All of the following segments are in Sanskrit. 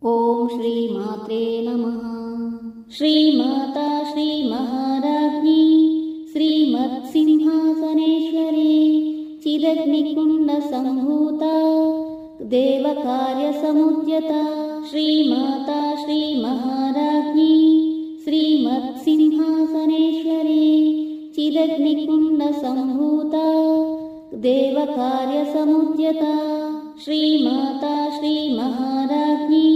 ओम श्री मात्रे नमः। श्रीमाता श्रीमहाराज्ञी श्रीमत्सिंहासनेश्वरी चिदग्निकुण्डसम्भूता देवकार्यसमुद्यता श्रीमाता श्रीमहाराज्ञी श्रीमत्सिंहासनेश्वरी चिदग्निकुण्डसम्भूता देवकार्यसमुद्यता श्रीमाता श्रीमहाराज्ञी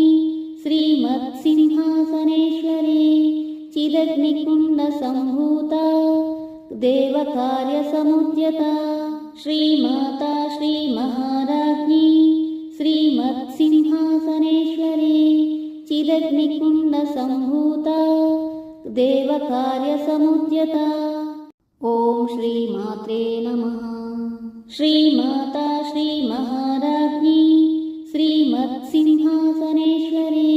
श्रीमत्सिंहासनेश्वरी चिदग्निकुण्डसम्भूता देवकार्यसमुद्यता श्रीमाता श्रीमहाराज्ञी श्रीमत्सिंहासनेश्वरी चिदग्निकुण्डसम्भूता देवकार्यसमुद्यता। ओम श्री मात्रे नमः। श्रीमाता श्रीमहाराज्ञी श्रीमत्सिंहासनेश्वरी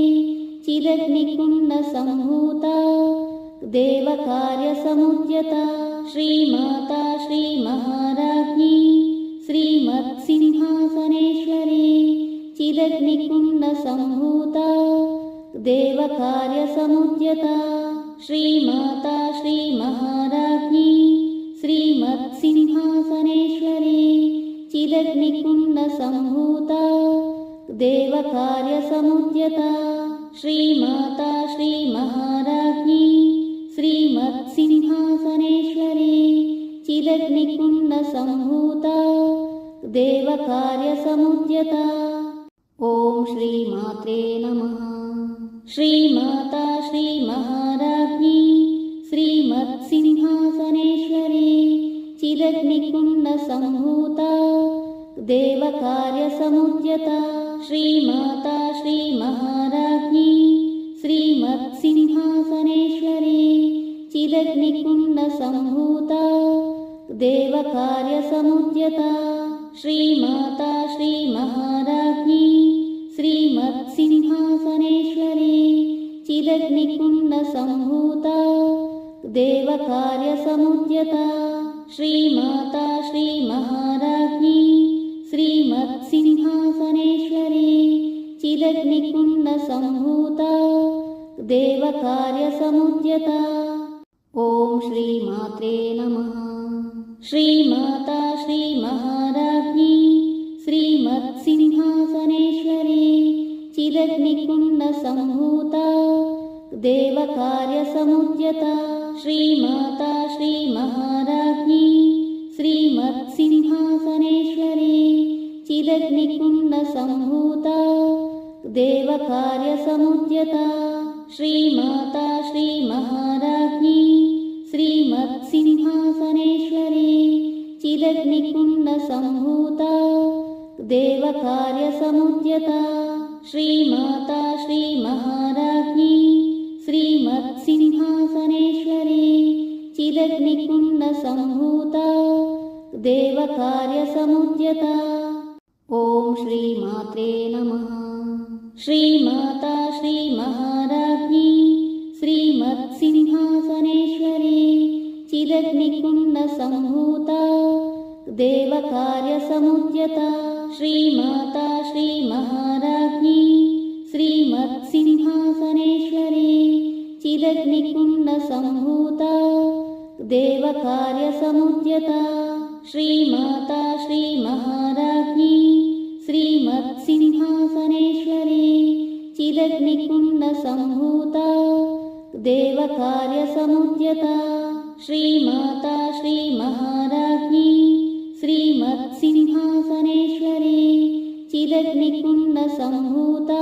चिदग्निकुण्डसम्भूता देवकार्यसमुद्यता श्रीमाता श्रीमहाराज्ञी श्रीमत्सिंहासनेश्वरी चिदग्निकुण्डसम्भूता देवकार्यसमुद्यता श्रीमाता श्रीमहाराज्ञी श्रीमत्सिंहासनेश्वरी चिदग्निकुण्डसम्भूता देवकार्यसमुद्यता श्रीमाता श्रीमहाराज्ञी श्रीमत्सिंहासनेश्वरी चिदग्निकुण्डसम्भूता देवकार्यसमुद्यता। ओम श्री मात्रे नमः। श्रीमाता श्रीमहाराज्ञी श्रीमत्सिंहासनेश्वरी चिदग्निकुण्डसम्भूता देवकार्यसमुद्यता श्रीमाता श्रीमहाराज्ञी श्रीमत्सिंहासनेश्वरी चिदग्निकुण्डसम्भूता देवकार्यसमुद्यता श्रीमाता श्रीमहाराज्ञी श्रीमत्सिंहासनेश्वरी चिदग्निकुण्डसम्भूता देवकार्यसमुद्यता श्रीमाता श्रीमहाराज्ञी श्रीमत्सिंहासनेश्वरी चिदग्निकुण्डसम्भूता देवकार्यसमुद्यता। ओम श्री मात्रे नमः। श्रीमाता श्रीमहाराज्ञी श्रीमत्सिंहासनेश्वरी चिदग्निकुण्डसम्भूता देवकार्यसमुद्यता श्रीमाता श्रीमहाराज्ञी श्रीमत्सिंहासनेश्वरी चिदग्निकुण्डसम्भूता देवकार्यसमुद्यता श्रीमाता श्रीमहाराज्ञी श्रीमत्सिंहासनेश्वरी चिदग्निकुण्डसम्भूता देवकार्यसमुद्यता श्रीमाता श्रीमहाराज्ञी श्रीमत्सिंहासनेश्वरी चिदग्निकुण्डसम्भूता देवकार्यसमुद्यता। ओम श्री मात्रे नमः। श्रीमाता श्रीमहाराज्ञी श्रीमत्सिंहासनेश्वरी चिदग्निकुण्डसम्भूता देवकार्यसमुद्यता श्रीमाता श्रीमहाराज्ञी श्रीमत्सिंहासनेश्वरी चिदग्निकुण्डसम्भूता देवकार्यसमुद्यता श्रीमाता श्रीमहाराज्ञी श्रीमत्सिंहासनेश्वरी चिदग्निकुण्डसम्भूता देवकार्यसमुद्यता श्रीमाता श्रीमहाराज्ञी श्रीमत्सिंहासनेश्वरी चिदग्निकुण्डसम्भूता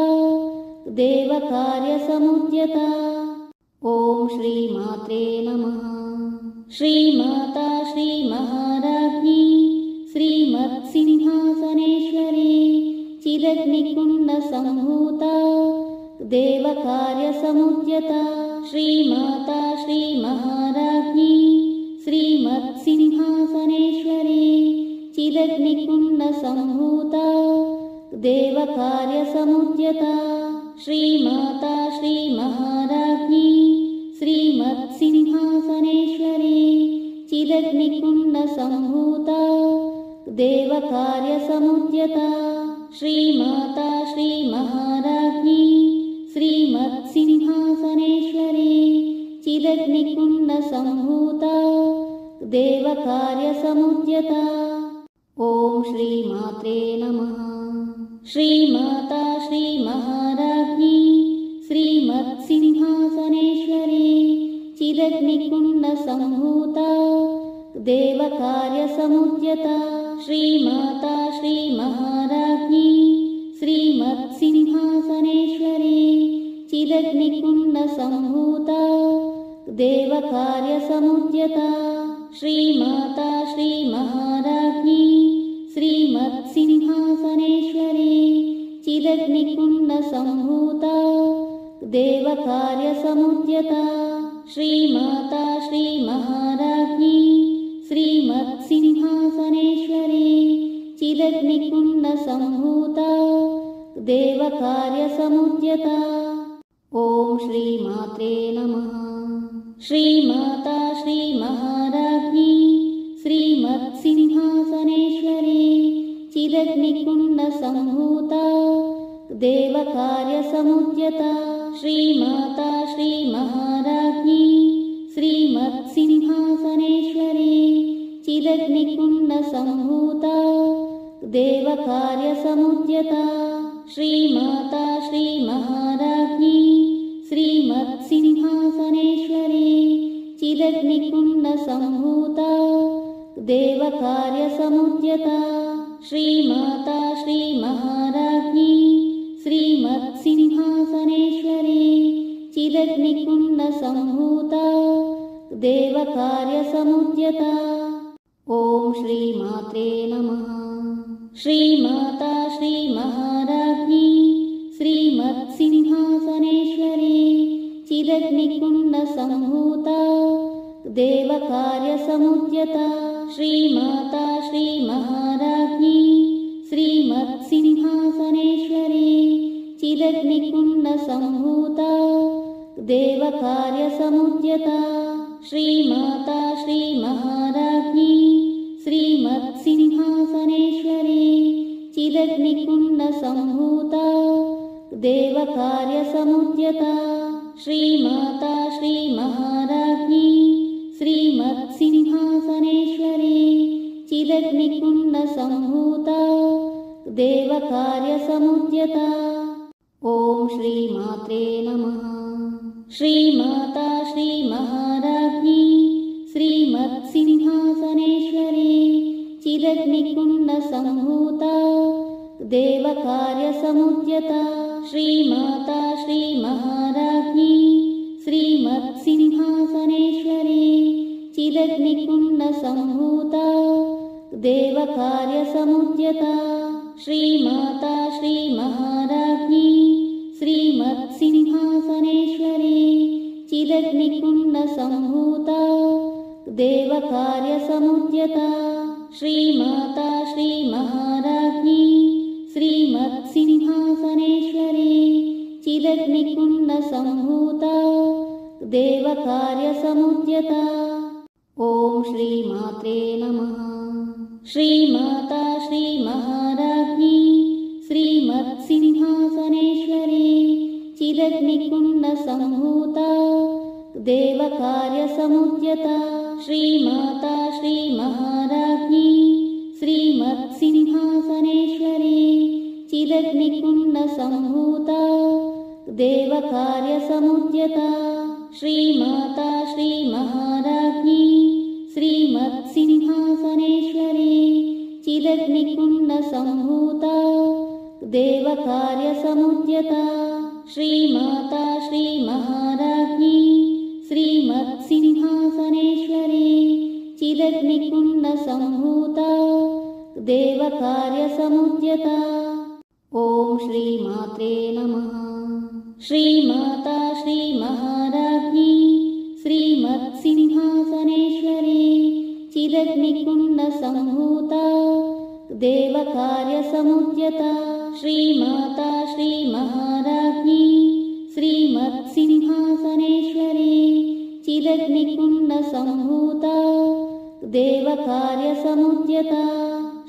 देवकार्यसमुद्यता। ओम श्री मात्रे नमः। श्रीमाता श्रीमहाराज्ञी श्रीमत्सिंहासनेश्वरी चिदग्निकुण्डसम्भूता देवकार्यसमुद्यता श्रीमाता श्रीमहाराज्ञी श्रीमत्सिंहासनेश्वरी चिदग्निकुण्डसम्भूता देवकार्यसमुद्यता श्रीमाता श्रीमहाराज्ञी श्रीमत्सिंहासनेश्वरी चिदग्निकुण्डसम्भूता देवकार्यसमुद्यता श्रीमाता श्रीमहाराज्ञी देवकार्यसमुद्यता। ॐ श्रीमात्रे नमः। श्रीमाता श्रीमहाराज्ञी श्रीमत्सिंहासनेश्वरी चिदग्निकुण्डसम्भूता देवकार्यसमुद्यता। श्रीमाता श्रीमहाराज्ञी श्रीमत्सिंहासनेश्वरी चिदग्निकुण्डसम्भूता देवकार्यसमुद्यता। श्रीमाता श्रीमहाराज्ञी श्रीमत्सिंहासनेश्वरी चिदग्निकुण्डसम्भूता देवकार्यसमुद्यता। श्रीमाता श्रीमहाराज्ञी श्रीमत्सिंहासनेश्वरी चिदग्निकुण्डसम्भूता देवकार्यसमुद्यता। ॐ श्रीमात्रे नमः। श्रीमाता श्रीमहाराज्ञी श्रीमत्सिंहासनेश्वरी चिदग्निकुण्डसम्भूता देवकार्यसमुद्यता। श्रीमाता श्रीमहाराज्ञी श्रीमत्सिंहासनेश्वरी चिदग्निकुण्डसम्भूता देवकार्यसमुद्यता। श्रीमाता श्रीमहाराज्ञी श्रीमत्सिंहासनेश्वरी चिदग्निकुण्डसम्भूता देवकार्यसमुद्यता। श्रीमाता श्रीमहाराज्ञी श्रीमत्सिंहासनेश्वरी चिदग्निकुण्डसम्भूता देवकार्यसमुद्यता। ॐ श्रीमात्रे नमः। श्रीमाता श्रीमहाराज्ञी श्रीमत्सिंहासनेश्वरी चिदग्निकुण्डसम्भूता देवकार्यसमुद्यता। श्रीमाता श्रीमहाराज्ञी श्रीमत्सिंहासनेश्वरी चिदग्निकुण्डसम्भूता देवकार्यसमुद्यता। श्रीमाता श्रीमहाराज्ञी श्रीमत्सिंहासनेश्वरी चिदग्निकुण्डसम्भूता देवकार्यसमुद्यता। श्रीमाता श्रीमहाराज्ञी श्रीमत्सिंहासनेश्वरी चिदग्निकुण्डसम्भूता देवकार्यसमुद्यता। ॐ श्रीमात्रे नमः। श्रीमाता श्रीमहाराज्ञी श्रीमत्सिंहासनेश्वरी चिदग्निकुण्डसम्भूता देवकार्यसमुद्यता। श्रीमाता श्रीमहाराज्ञी श्रीमत्सिंहासनेश्वरी चिदग्निकुण्डसम्भूता देवकार्यसमुद्यता। श्रीमाता श्रीमहाराज्ञी श्रीमत्सिंहासनेश्वरी चिदग्निकुण्डसम्भूता देवकार्यसमुद्यता। श्रीमाता श्रीमहाराज्ञी श्रीमत्सिंहासनेश्वरी चिदग्निकुण्डसम्भूता देवकार्यसमुद्यता। ॐ श्रीमात्रे नमः। श्रीमाता श्रीमहाराज्ञी श्रीमत्सिंहासनेश्वरी चिदग्निकुण्डसम्भूता देवकार्यसमुद्यता। श्रीमाता श्रीमहाराज्ञी श्रीमत्सिंहासनेश्वरी चिदग्निकुण्डसम्भूता देवकार्यसमुद्यता। श्रीमाता श्रीमहाराज्ञी श्रीमत्सिंहासनेश्वरी चिदग्निकुण्डसम्भूता देवकार्यसमुद्यता। श्रीमाता श्रीमहाराज्ञी श्रीमत्सिंहासनेश्वरी चिदग्निकुण्डसम्भूता देवकार्यसमुद्यता। ॐ श्रीमात्रे नमः। श्रीमाता श्रीमहाराज्ञी श्रीमत्सिंहासनेश्वरी चिदग्निकुण्डसम्भूता देवकार्यसमुद्यता। श्रीमाता श्रीमहाराज्ञी श्रीमत्सिंहासनेश्वरी चिदग्निकुण्डसम्भूता देवकार्यसमुद्यता।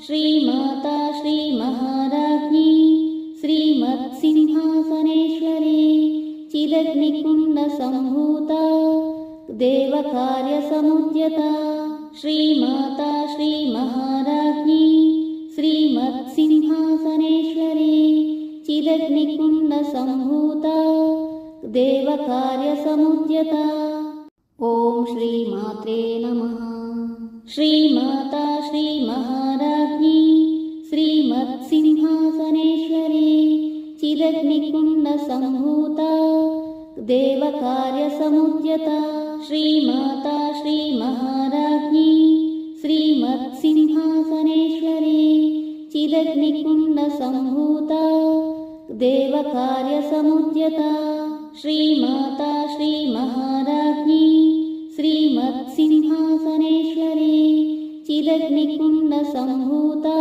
श्रीमाता श्रीमहाराज्ञी श्रीमत्सिंहासनेश्वरी चिदग्निकुण्डसम्भूता देवकार्यसमुद्यता। श्रीमाता श्रीमहाराज्ञी श्रीमत्सिंहासनेश्वरी चिदग्निकुण्डसम्भूता देवकार्यसमुद्यता। ॐ श्रीमात्रे नमः। श्रीमाता श्रीमहाराज्ञी श्रीमत्सिंहासनेश्वरी चिदग्निकुण्डसम्भूता देवकार्यसमुद्यता। श्रीमाता श्रीमहाराज्ञी श्रीमत्सिंहासनेश्वरी चिदग्निकुण्डसम्भूता देवकार्यसमुद्यता। श्रीमाता श्रीमहाराज्ञी श्रीमत्सिंहासनेश्वरी चिदग्निकुण्डसम्भूता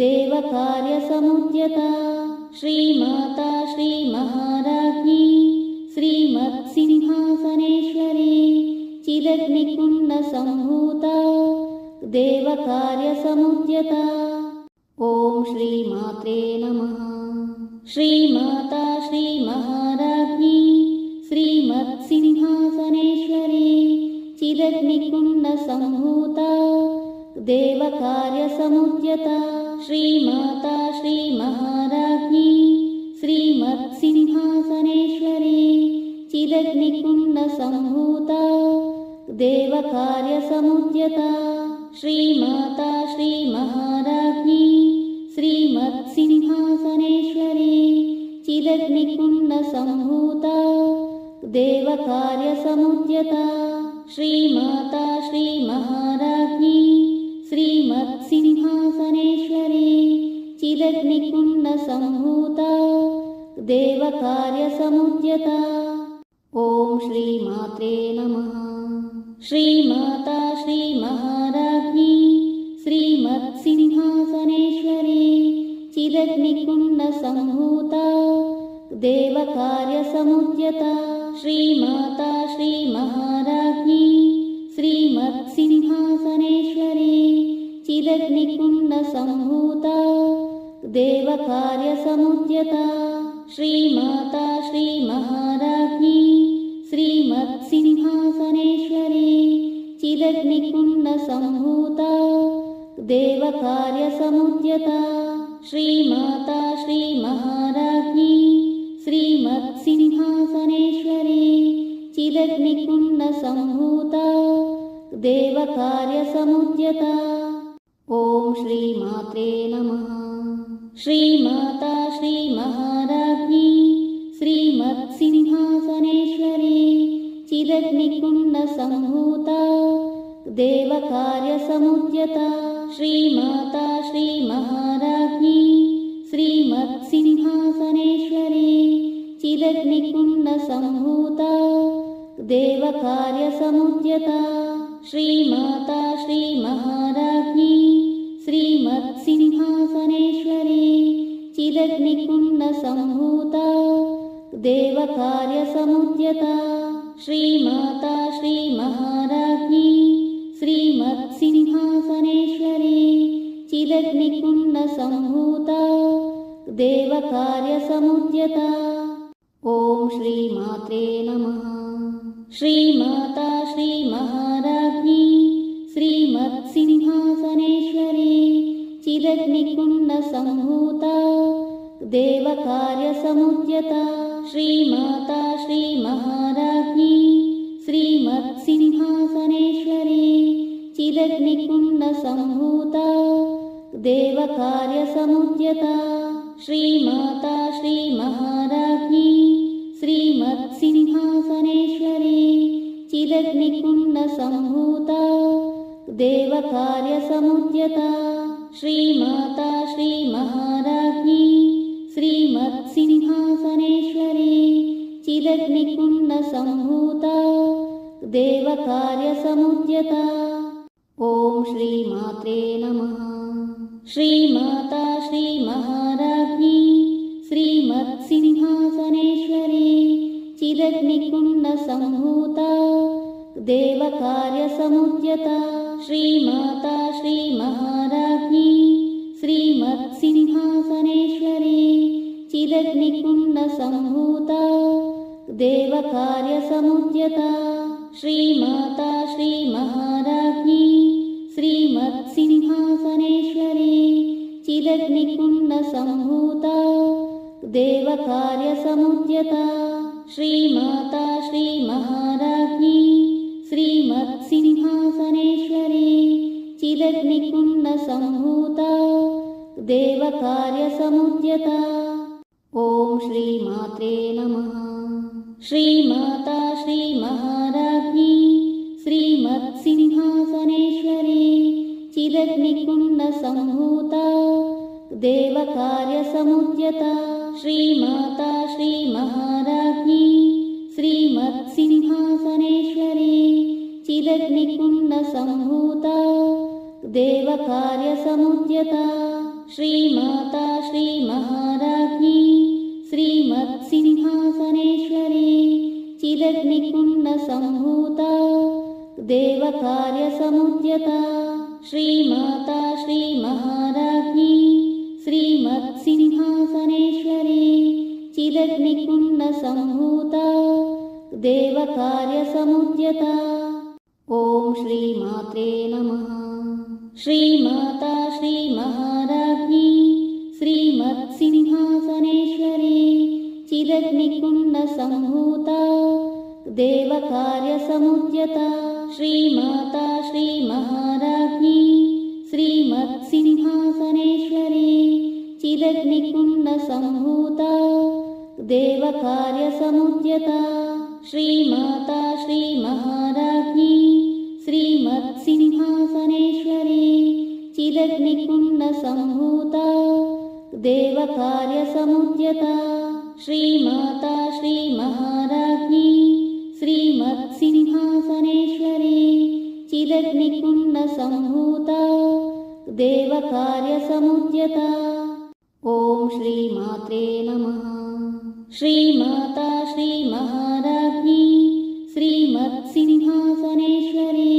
देवकार्यसमुद्यता। श्रीमाता श्रीमहाराज्ञी श्रीमत्सिंहासनेश्वरी चिदग्निकुण्डसम्भूता देवकार्यसमुद्यता। ॐ श्रीमात्रे नमः। श्रीमाता श्रीमहाराज्ञी श्रीमत्सिंहासनेश्वरी चिदग्निकुण्डसम्भूता देवकार्यसमुद्यता। श्रीमाता श्रीमहाराज्ञी श्रीमत्सिंहासनेश्वरी चिदग्निकुण्डसम्भूता देवकार्यसमुद्यता। श्रीमाता श्रीमहाराज्ञी श्रीमत्सिंहासनेश्वरी चिदग्निकुण्डसम्भूता देवकार्यसमुद्यता। श्रीमाता श्रीमहाराज्ञी श्रीमत्सिंहासनेश्वरी चिदग्निकुण्डसम्भूता देवकार्यसमुद्यता। ॐ श्रीमात्रे नमः। श्रीमाता श्रीमहाराज्ञी श्रीमत्सिंहासनेश्वरी चिदग्निकुण्डसम्भूता देवकार्यसमुद्यता। श्रीमाता श्रीमहाराज्ञी श्रीमत्सिंहासनेश्वरी चिदग्निकुण्डसम्भूता देवकार्यसमुद्यता। श्रीमाता श्रीमहाराज्ञी श्रीमत्सिंहासनेश्वरी चिदग्निकुण्डसम्भूता देवकार्यसमुद्यता। श्रीमाता श्रीमहाराज्ञी श्रीमत्सिंहासनेश्वरी चिदग्निकुण्डसम्भूता देवकार्यसमुद्यता। ॐ श्रीमात्रे नमः। श्रीमाता श्रीमहाराज्ञी श्रीमत्सिंहासनेश्वरी चिदग्निकुण्डसम्भूता देवकार्यसमुद्यता। श्रीमाता श्रीमहाराज्ञी श्रीमत्सिंहासनेश्वरी चिदग्निकुण्डसम्भूता देवकार्यसमुद्यता। श्रीमाता श्रीमहाराज्ञी श्रीमत्सिंहासनेश्वरी चिदग्निकुण्डसम्भूता देवकार्यसमुद्यता। श्रीमाता श्रीमहाराज्ञी श्रीमत्सिंहासनेश्वरी चिदग्निकुण्डसम्भूता देवकार्यसमुद्यता। ॐ श्रीमात्रे नमः। श्रीमाता श्रीमहाराज्ञी श्रीमत्सिंहासनेश्वरी चिदग्निकुण्डसम्भूता देवकार्यसमुद्यता। श्रीमाता श्रीमहाराज्ञी श्रीमत्सिंहासनेश्वरी चिदग्निकुण्डसम्भूता देवकार्यसमुद्यता। श्रीमाता श्रीमहाराज्ञी श्रीमत्सिंहासनेश्वरी चिदग्निकुण्डसम्भूता देवकार्यसमुद्यता। श्रीमाता श्रीमहाराज्ञी श्रीमत्सिंहासनेश्वरी चिदग्निकुण्डसम्भूता देवकार्यसमुद्यता। ॐ श्रीमात्रे नमः। श्रीमाता श्रीमहाराज्ञी श्रीमत्सिंहासनेश्वरी चिदग्निकुण्डसम्भूता देवकार्यसमुद्यता। श्रीमाता श्रीमहाराज्ञी श्रीमत्सिंहासनेश्वरी चिदग्निकुण्डसम्भूता देवकार्यसमुद्यता। श्रीमाता श्रीमहाराज्ञी श्रीमत्सिंहासनेश्वरी चिदग्निकुण्डसम्भूता देवकार्यसमुद्यता श्रीमाता श्रीमहाराज्ञी श्रीमत्सिंहासनेश्वरी चिदग्निकुण्डसम्भूता देवकार्यसमुद्यता। ॐ श्रीमात्रे नमः। श्रीमाता श्रीमहाराज्ञी श्रीमत्सिंहासनेश्वरी चिदग्निकुण्डसम्भूता देवकार्यसमुद्यता श्रीमाता श्रीमहाराज्ञी श्रीमत्सिंहासनेश्वरी चिदग्निकुण्डसम्भूता देवकार्यसमुद्यता श्रीमाता श्रीमहाराज्ञी श्रीमत्सिंहासनेश्वरी चिदग्निकुण्डसम्भूता देवकार्यसमुद्यता श्रीमाता श्रीमहाराज्ञी श्रीमत्सिंहासनेश्वरी चिदग्निकुण्डसम्भूता देवकार्यसमुद्यता। ॐ श्रीमात्रे नमः। श्रीमाता श्रीमहाराज्ञी श्रीमत्सिंहासनेश्वरी चिदग्निकुण्डसम्भूता देवकार्यसमुद्यता श्रीमाता श्रीमहाराज्ञी श्रीमत्सिंहासनेश्वरी चिदग्निकुण्डसम्भूता देवकार्यसमुद्यता श्रीमाता श्रीमहाराज्ञी श्रीमत्सिंहासनेश्वरी चिदग्निकुण्डसम्भूता देवकार्यसमुद्यता श्रीमाता श्रीमहाराज्ञी श्रीमत्सिंहासनेश्वरी चिदग्निकुण्डसम्भूता देवकार्यसमुद्यता। ॐ श्रीमात्रे नमः। श्रीमाता श्रीमहाराज्ञी श्रीमत्सिंहासनेश्वरी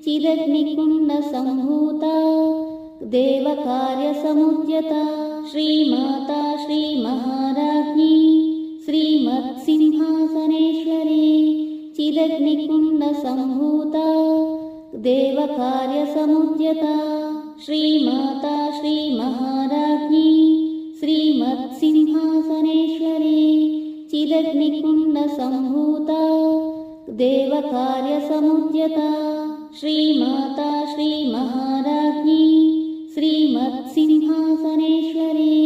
चिदग्निकुण्डसम्भूता देवकार्यसमुद्यता श्रीमाता श्रीमहाराज्ञी श्रीमत्सिंहासनेश्वरी चिदग्निकुण्डसम्भूता देवकार्यसमुद्यता श्रीमाता श्रीमहाराज्ञी श्रीमत्सिंहासनेश्वरी चिदग्निकुण्डसम्भूता देवकार्यसमुद्यता श्रीमाता श्रीमहाराज्ञी श्रीमत्सिंहासनेश्वरी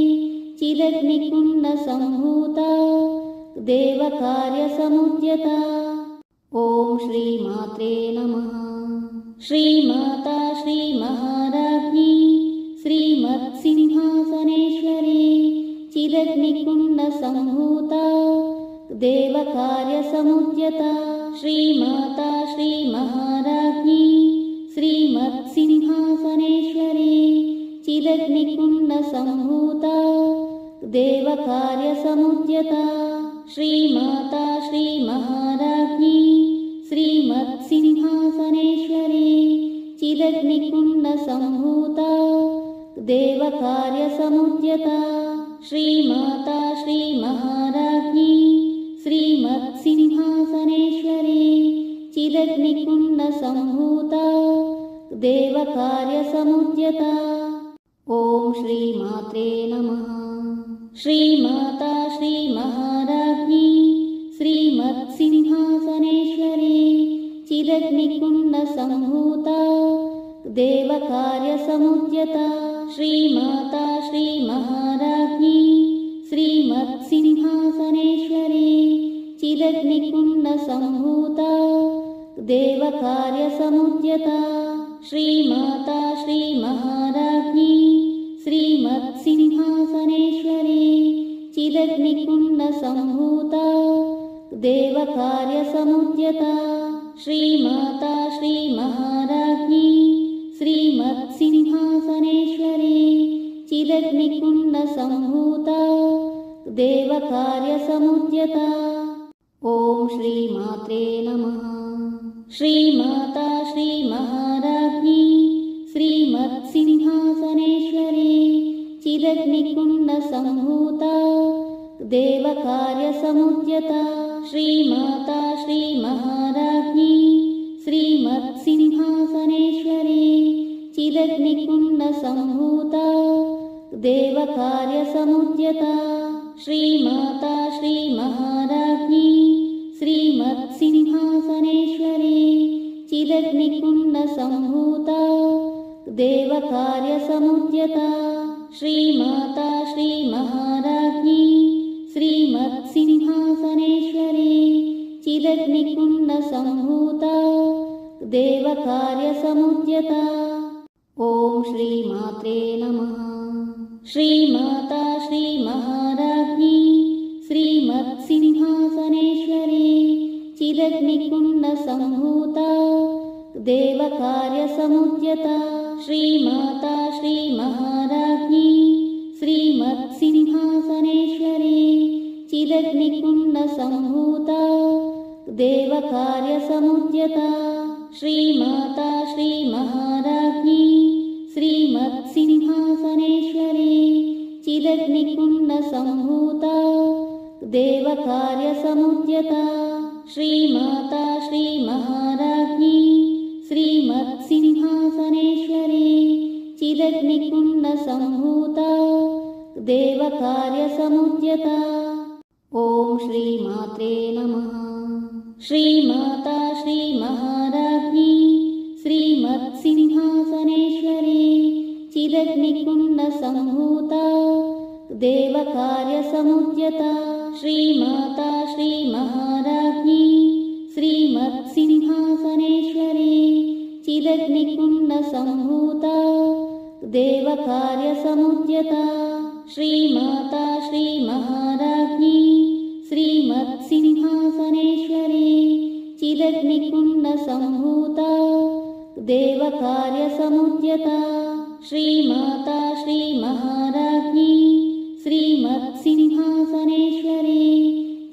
चिदग्निकुण्डसम्भूता देवकार्यसमुद्यता। ॐ श्रीमात्रे नमः। श्रीमाता श्रीमहाराज्ञी श्रीमत्सिंहासनेश्वरी चिदग्निकुण्डसम्भूता देवकार्यसमुद्यता श्रीमाता श्रीमहाराज्ञी श्रीमत्सिंहासनेश्वरी चिदग्निकुण्डसम्भूता देवकार्यसमुद्यता श्रीमाता श्रीमहाराज्ञी श्रीमत्सिंहासनेश्वरी चिदग्निकुण्डसम्भूता देवकार्यसमुद्यता श्रीमाता श्रीमहाराज्ञी श्रीमत्सिंहासनेश्वरी चिदग्निकुण्डसम्भूता देवकार्यसमुद्यता। ॐ श्रीमात्रे नमः। श्रीमाता श्रीमहाराज्ञी श्रीमत्सिंहासनेश्वरी चिदग्निकुण्डसम्भूता देवकार्यसमुद्यता श्रीमाता श्रीमहाराज्ञी श्रीमत्सिंहासनेश्वरी चिदग्निकुण्डसम्भूता देवकार्यसमुद्यता श्रीमाता श्रीमहाराज्ञी श्रीमत्सिंहासनेश्वरी चिदग्निकुण्डसम्भूता देवकार्यसमुद्यता श्रीमाता श्रीमहाराज्ञी श्रीमत्सिंहासनेश्वरी चिदग्निकुण्डसम्भूता देवकार्यसमुद्यता। ॐ श्रीमात्रे नमः। श्रीमाता श्रीमहाराज्ञी श्रीमत्सिंहासनेश्वरी चिदग्निकुण्डसम्भूता देवकार्यसमुद्यता श्रीमाता श्रीमहाराज्ञी श्रीमत्सिंहासनेश्वरी चिदग्निकुण्डसम्भूता देवकार्यसमुद्यता श्रीमाता श्रीमहाराज्ञी श्रीमत्सिंहासनेश्वरी चिदग्निकुण्डसम्भूता देवकार्यसमुद्यता श्रीमाता श्रीमहाराज्ञी श्रीमत्सिंहासनेश्वरी चिदग्निकुण्डसम्भूता देवकार्यसमुद्यता। ॐ श्रीमात्रे नमः। श्रीमाता श्रीमहाराज्ञी श्रीमत्सिंहासनेश्वरी चिदग्निकुण्डसम्भूता देवकार्यसमुद्यता श्रीमाता श्रीमहाराज्ञी श्रीमत्सिंहासनेश्वरी चिदग्निकुण्डसम्भूता देवकार्यसमुद्यता श्रीमाता श्रीमहाराज्ञी श्रीमत्सिंहासनेश्वरी चिदग्निकुण्डसम्भूता देवकार्यसमुद्यता श्रीमाता श्रीमहाराज्ञी श्रीमत्सिंहासनेश्वरी चिदग्निकुण्डसम्भूता देवकार्यसमुद्यता। ॐ श्रीमात्रे नमः। श्रीमाता श्रीमहाराज्ञी श्रीमत्सिंहासनेश्वरी चिदग्निकुण्डसम्भूता देवकार्यसमुद्यता श्रीमाता श्रीमहाराज्ञी श्रीमत्सिंहासनेश्वरी चिदग्निकुण्डसम्भूता देवकार्यसमुद्यता श्रीमाता श्रीमहाराज्ञी श्रीमत्सिंहासनेश्वरी चिदग्निकुण्डसम्भूता देवकार्यसमुद्यता श्रीमाता श्रीमहाराज्ञी श्रीमत्सिंहासनेश्वरी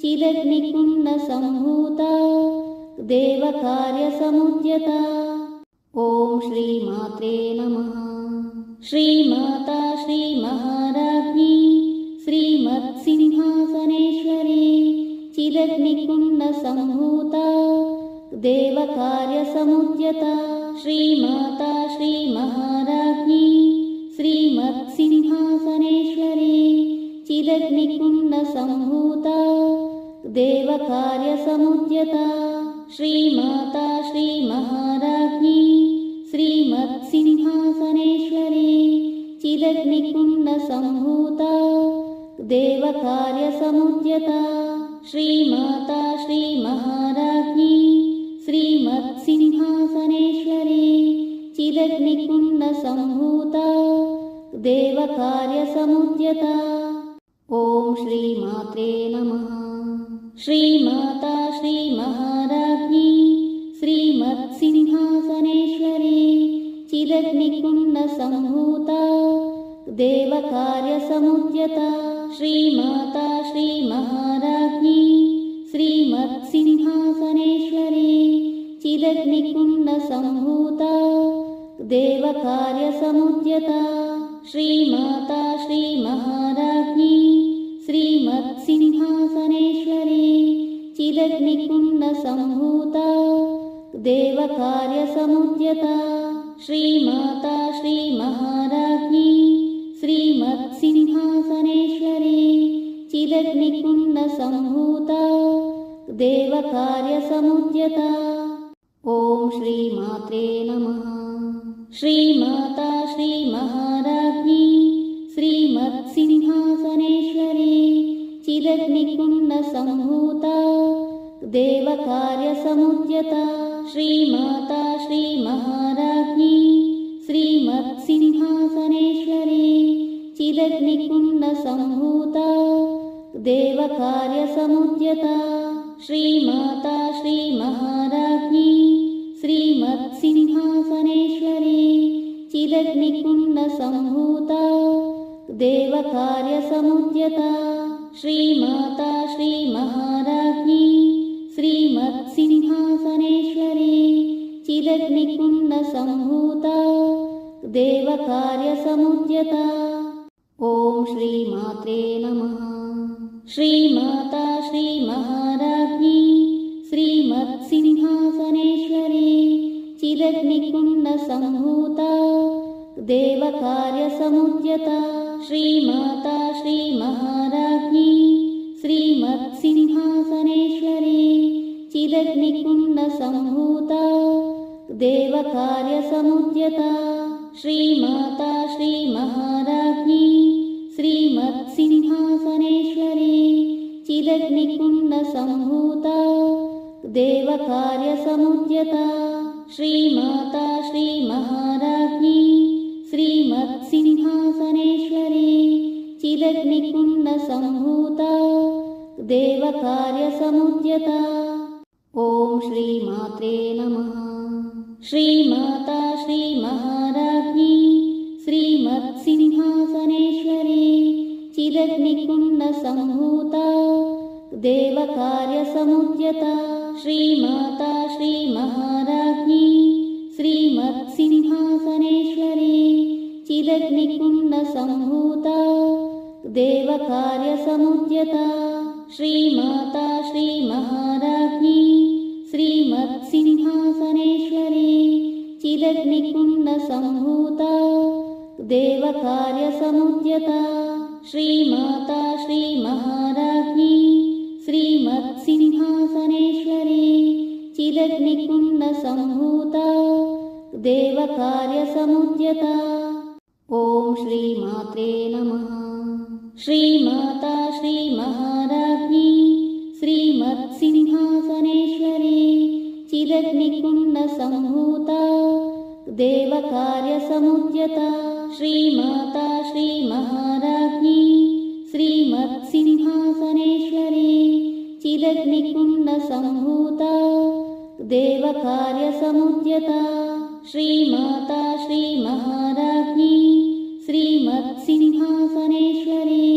चिदग्निकुण्डसम्भूता देवकार्यसमुद्यता। ॐ श्रीमात्रे नमः। श्रीमाता श्रीमहाराज्ञी श्रीमत्सिंहासनेश्वरी चिदग्निकुण्डसम्भूता देवकार्यसमुद्यता श्रीमाता श्रीमहाराज्ञी श्रीमत्सिंहासनेश्वरी चिदग्निकुण्डसम्भूता देवकार्यसमुद्यता श्रीमाता श्रीमहाराज्ञी श्रीमत्सिंहासनेश्वरी चिदग्निकुण्डसम्भूता देवकार्यसमुद्यता श्रीमाता श्रीमहाराज्ञी श्रीमत्सिंहासनेश्वरी चिदग्निकुण्डसम्भूता देवकार्यसमुद्यता। ॐ श्रीमात्रे नमः। श्रीमाता श्रीमहाराज्ञी श्रीमत्सिंहासनेश्वरी चिदग्निकुण्डसम्भूता देवकार्यसमुद्यता श्रीमाता श्रीमहाराज्ञी श्रीमत्सिंहासनेश्वरी चिदग्निकुण्डसम्भूता देवकार्यसमुद्यता श्रीमाता श्रीमहाराज्ञी श्रीमत्सिंहासनेश्वरी चिदग्निकुण्डसम्भूता देवकार्यसमुद्यता श्रीमाता श्रीमहाराज्ञी श्रीमत्सिंहासनेश्वरी चिदग्निकुण्डसम्भूता देवकार्यसमुद्यता। ॐ श्रीमात्रे नमः। श्रीमाता श्रीमहाराज्ञी श्रीमत्सिंहासनेश्वरी चिदग्निकुण्डसम्भूता देवकार्यसमुद्यता श्रीमाता श्रीमहाराज्ञी श्रीमत्सिंहासनेश्वरी चिदग्निकुण्डसम्भूता देवकार्यसमुद्यता श्रीमाता श्रीमहाराज्ञी श्रीमत्सिंहासनेश्वरी चिदग्निकुण्डसम्भूता देवकार्यसमुद्यता श्रीमाता श्रीमहाराज्ञी श्रीमत्सिंहासनेश्वरी चिदग्निकुण्डसम्भूता देवकार्यसमुद्यता। ॐ श्रीमात्रे नमः। श्रीमाता श्रीमहाराज्ञी श्रीमत्सिंहासनेश्वरी चिदग्निकुण्डसम्भूता देवकार्यसमुद्यता श्रीमाता श्रीमहाराज्ञी श्रीमत्सिंहासनेश्वरी चिदग्निकुण्डसम्भूता देवकार्यसमुद्यता श्रीमाता श्रीमहाराज्ञी श्रीमत्सिंहासनेश्वरी चिदग्निकुण्डसम्भूता देवकार्यसमुद्यता श्रीमाता श्रीमहाराज्ञी श्रीमत्सिंहासनेश्वरी चिदग्निकुण्डसम्भूता देवकार्यसमुद्यता। ॐ श्रीमात्रे नमः। श्रीमाता श्रीमहाराज्ञी श्रीमत्सिंहासनेश्वरी चिदग्निकुण्डसम्भूता देवकार्यसमुद्यता श्रीमाता श्रीमहाराज्ञी श्रीमत्सिंहासनेश्वरी चिदग्निकुण्डसम्भूता देवकार्यसमुद्यता श्रीमाता श्रीमहाराज्ञी श्रीमत्सिंहासनेश्वरी चिदग्निकुण्डसम्भूता देवकार्यसमुद्यता श्रीमाता श्रीमहाराज्ञी श्रीमत्सिंहासनेश्वरी चिदग्निकुण्डसम्भूता देवकार्यसमुद्यता। ॐ श्रीमात्रे नमः। श्रीमाता श्रीमहाराज्ञी श्रीमत्सिंहासनेश्वरी चिदग्निकुण्डसम्भूता देवकार्यसमुद्यता श्रीमाता श्रीमहाराज्ञी श्रीमत्सिंहासनेश्वरी चिदग्निकुण्डसम्भूता देवकार्यसमुद्यता श्रीमाता श्रीमहाराज्ञी श्रीमत्सिंहासनेश्वरी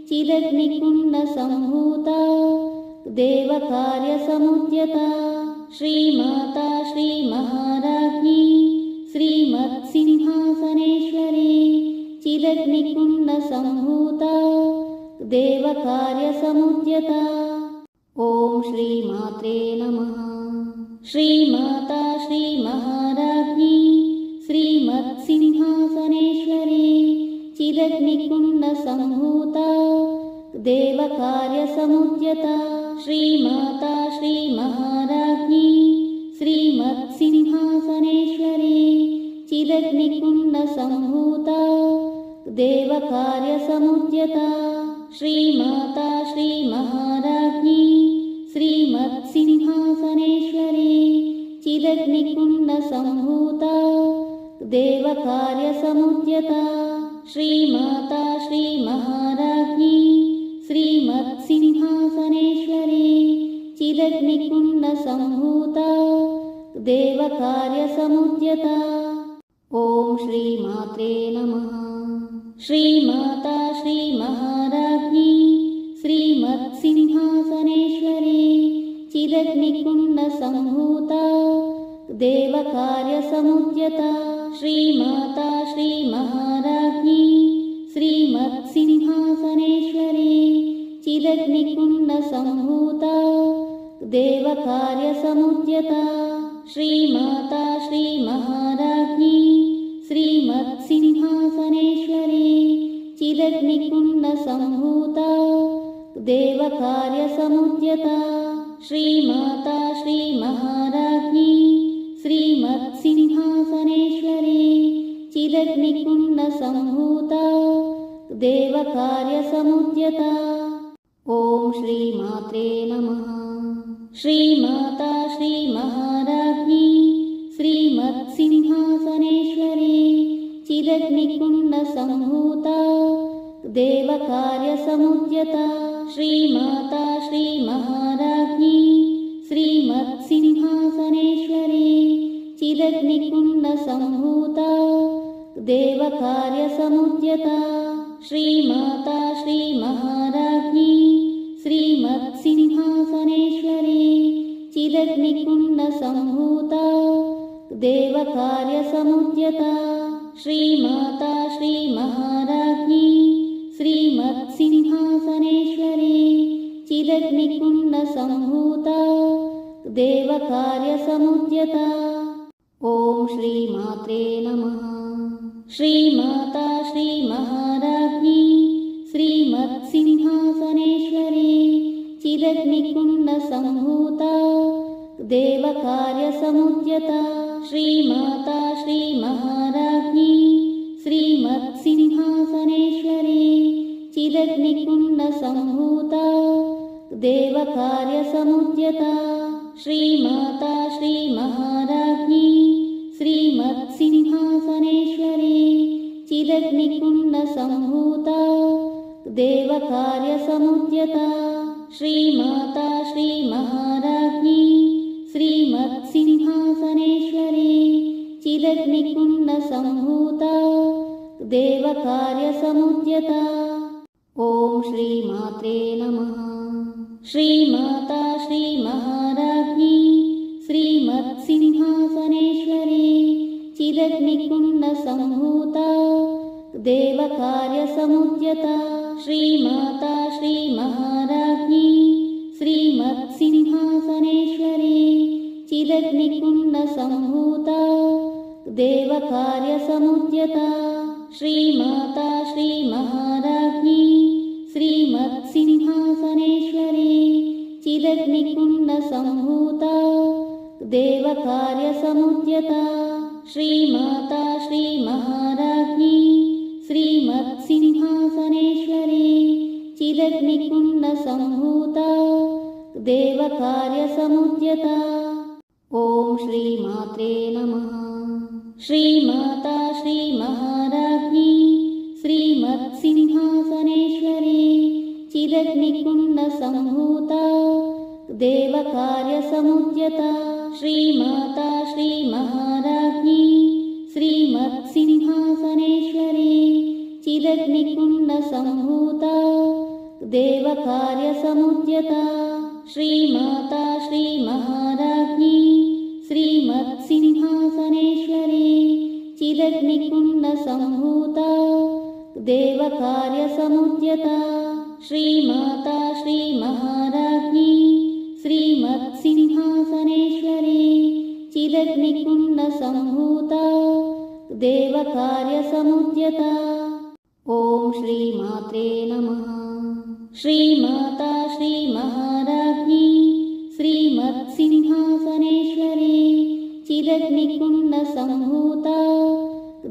चिदग्निकुण्डसम्भूता देवकार्यसमुद्यता श्रीमाता श्रीमहाराज्ञी श्रीमत्सिंहासनेश्वरी चिदग्निकुण्डसम्भूता देवकार्यसमुद्यता। ॐ श्रीमात्रे नमः। श्रीमाता श्रीमहाराज्ञी श्रीमत्सिंहासनेश्वरी चिदग्निकुण्डसम्भूता देवकार्यसमुद्यता श्रीमाता श्रीमहाराज्ञी श्रीमत्सिंहासनेश्वरी चिदग्निकुण्डसम्भूता देवकार्यसमुद्यता श्रीमाता श्रीमहाराज्ञी श्रीमत्सिंहासनेश्वरी चिदग्निकुण्डसम्भूता देवकार्यसमुद्यता श्रीमाता श्रीमहाराज्ञी श्रीमत्सिंहासनेश्वरी चिदग्निकुण्डसम्भूता देवकार्यसमुद्यता। ॐ श्रीमात्रे नमः। श्रीमाता श्रीमहाराज्ञी श्रीमत्सिंहासनेश्वरी चिदग्निकुण्डसम्भूता देवकार्यसमुद्यता श्रीमाता श्रीमहाराज्ञी श्रीमत्सिंहासनेश्वरी चिदग्निकुण्डसम्भूता देवकार्यसमुद्यता श्रीमाता श्रीमहाराज्ञी श्रीमत्सिंहासनेश्वरी चिदग्निकुण्डसम्भूता देवकार्यसमुद्यता श्रीमाता श्रीमहाराज्ञी श्रीमत्सिंहासनेश्वरी चिदग्निकुण्डसम्भूता देवकार्यसमुद्यता। ॐ श्रीमात्रे नमः। श्रीमाता श्रीमहाराज्ञी श्रीमत्सिंहासनेश्वरी चिदग्निकुण्डसम्भूता देवकार्यसमुद्यता श्रीमाता श्रीमहाराज्ञी श्रीमत्सिंहासनेश्वरी चिदग्निकुण्डसम्भूता देवकार्यसमुद्यता श्रीमाता श्रीमहाराज्ञी श्रीमत्सिंहासनेश्वरी चिदग्निकुण्डसम्भूता देवकार्यसमुद्यता श्रीमाता श्रीमहाराज्ञी श्रीमत्सिंहासनेश्वरी चिदग्निकुण्डसम्भूता देवकार्यसमुद्यता। ॐ श्रीमात्रे नमः। श्रीमाता श्रीमहाराज्ञी श्रीमत्सिंहासनेश्वरी चिदग्निकुण्डसम्भूता देवकार्यसमुद्यता। श्रीमाता श्रीमहाराज्ञी श्रीमत्सिंहासनेश्वरी चिदग्निकुण्डसम्भूता देवकार्यसमुद्यता। श्रीमाता श्रीमहाराज्ञी श्रीमत्सिंहासनेश्वरी चिदग्निकुण्डसम्भूता देवकार्यसमुद्यता। श्रीमाता श्रीमहाराज्ञी श्रीमत्सिंहासनेश्वरी चिदग्निकुण्डसम्भूता देवकार्यसमुद्यता। ॐ श्रीमात्रे नमः। श्रीमाता श्रीमहाराज्ञी श्रीमत्सिंहासनेश्वरी चिदग्निकुण्डसम्भूता देवकार्यसमुद्यता। श्रीमाता श्रीमहाराज्ञी श्रीमत्सिंहासनेश्वरी चिदग्निकुण्डसम्भूता देवकार्यसमुद्यता। श्रीमाता श्रीमहाराज्ञी श्रीमत्सिंहासनेश्वरी चिदग्निकुण्डसम्भूता देवकार्यसमुद्यता। श्रीमाता श्रीमहाराज्ञी श्रीमत्सिंहासनेश्वरी चिदग्निकुण्डसम्भूता देवकार्यसमुद्यता। ॐ श्रीमात्रे नमः। श्रीमाता श्रीमहाराज्ञी श्रीमत्सिंहासनेश्वरी चिदग्निकुण्डसम्भूता देवकार्यसमुद्यता। श्रीमाता श्रीमहाराज्ञी श्रीमत्सिंहासनेश्वरी चिदग्निकुण्डसम्भूता देवकार्यसमुद्यता। श्रीमाता श्रीमहाराज्ञी श्रीमत्सिंहासनेश्वरी चिदग्निकुण्डसम्भूता देवकार्यसमुद्यता। श्रीमाता श्रीमहाराज्ञी श्रीमत्सिंहासनेश्वरी चिदग्निकुण्डसम्भूता देवकार्यसमुद्यता। ॐ श्रीमात्रे नमः। श्रीमाता श्रीमहाराज्ञी श्रीमत्सिंहासनेश्वरी चिदग्निकुण्डसम्भूता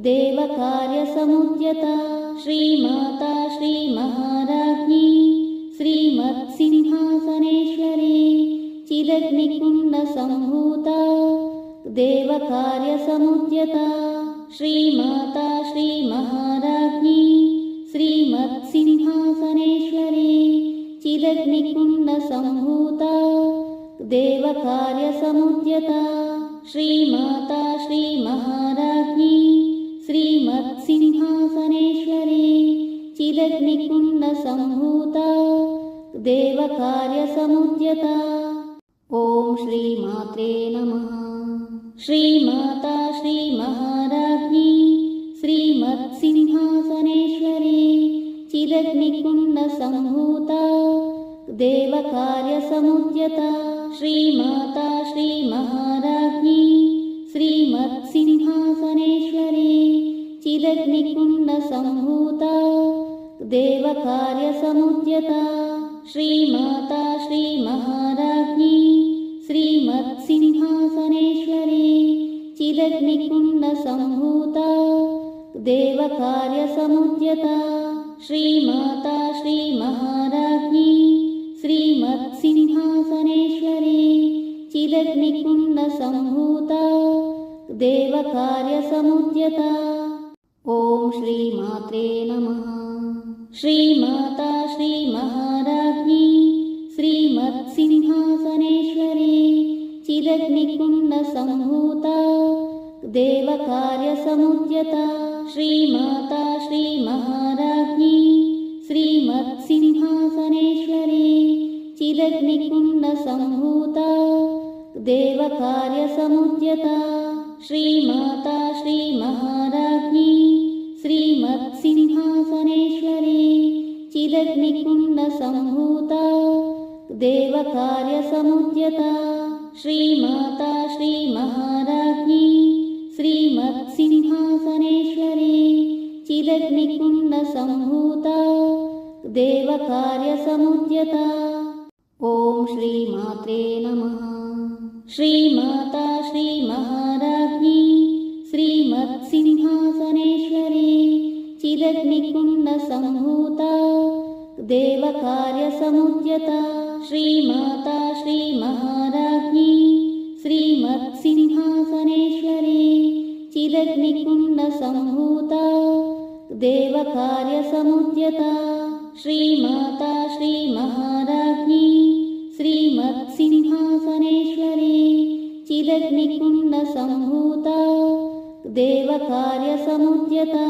देवकार्यसमुद्यता। श्रीमाता श्रीमहाराज्ञी श्रीमत्सिंहासनेश्वरी चिदग्निकुण्डसम्भूता देवकार्यसमुद्यता। श्रीमाता श्रीमहाराज्ञी श्रीमत्सिंहासनेश्वरी चिदग्निकुण्डसम्भूता देवकार्यसमुद्यता। श्रीमाता श्रीमहाराज्ञी श्रीमत्सिंहासनेश्वरी चिदग्निकुण्डसम्भूता देवकार्यसमुद्यता। ॐ श्रीमात्रे नमः। श्रीमाता श्रीमहाराज्ञी श्रीमत्सिंहासनेश्वरी चिदग्निकुण्डसम्भूता देवकार्यसमुद्यता। श्रीमाता श्रीमहाराज्ञी श्रीमत्सिंहासनेश्वरी चिदग्निकुण्डसम्भूता देवकार्यसमुद्यता। श्रीमाता श्रीमहाराज्ञी श्रीमत्सिंहासनेश्वरी चिदग्निकुण्डसम्भूता देवकार्यसमुद्यता। श्रीमाता श्रीमहाराज्ञी श्रीमत्सिंहासनेश्वरी चिदग्निकुण्डसम्भूता देवकार्यसमुद्यता। ॐ श्रीमात्रे नमः। श्रीमाता श्रीमहाराज्ञी श्रीमत्सिंहासनेश्वरी चिदग्निकुण्डसम्भूता देवकार्यसमुद्यता। श्रीमाता श्रीमहाराज्ञी श्रीमत्सिंहासनेश्वरी चिदग्निकुण्डसम्भूता देवकार्यसमुद्यता। श्रीमाता श्रीमहाराज्ञी श्रीमत्सिंहासनेश्वरी चिदग्निकुण्डसम्भूता देवकार्यसमुद्यता श्रीमाता श्रीमहाराज्ञी श्रीमत्सिंहासनेश्वरी चिदग्निकुण्डसम्भूता देवकार्यसमुद्यता। ॐ श्रीमात्रे नमः। श्रीमाता श्रीमहाराज्ञी श्रीमत्सिंहासनेश्वरी चिदग्निकुण्डसम्भूता देवकार्यसमुद्यता श्रीमाता श्रीमहाराज्ञी श्रीमत्सिंहासनेश्वरी चिदग्निकुण्डसम्भूता देवकार्यसमुद्यता श्रीमाता श्रीमहाराज्ञी श्रीमत्सिंहासनेश्वरी चिदग्निकुण्डसम्भूता देवकार्यसमुद्यता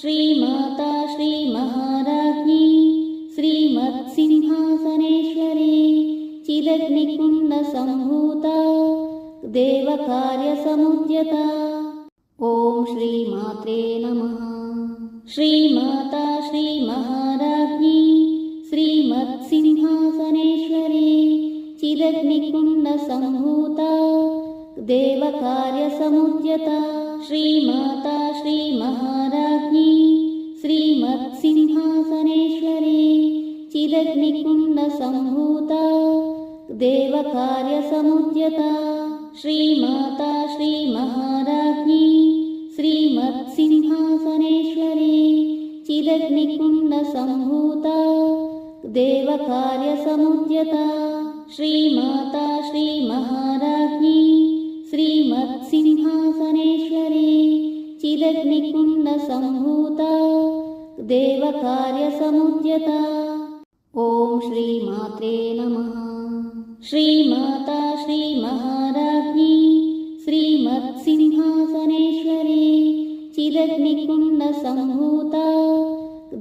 श्रीमाता श्रीमहाराज्ञी श्रीमत्सिंहासनेश्वरी चिदग्निकुण्डसम्भूता देवकार्यसमुद्यता। ॐ श्रीमात्रे नमः। श्रीमाता श्रीमहाराज्ञी श्रीमत्सिंहासनेश्वरी चिदग्निकुण्डसम्भूता देवकार्यसमुद्यता श्रीमाता श्रीमहाराज्ञी श्रीमत्सिंहासनेश्वरी चिदग्निकुण्डसम्भूता देवकार्यसमुद्यता श्रीमाता श्रीमहाराज्ञी श्रीमत्सिंहासनेश्वरी चिदग्निकुण्डसम्भूता देवकार्यसमुद्यता श्रीमाता श्रीमहाराज्ञी श्रीमत्सिंहासनेश्वरी चिदग्निकुण्डसम्भूता देवकार्यसमुद्यता। ॐ श्रीमात्रे नमः। श्रीमाता श्रीमहाराज्ञी श्रीमत्सिंहासनेश्वरी चिदग्निकुण्डसम्भूता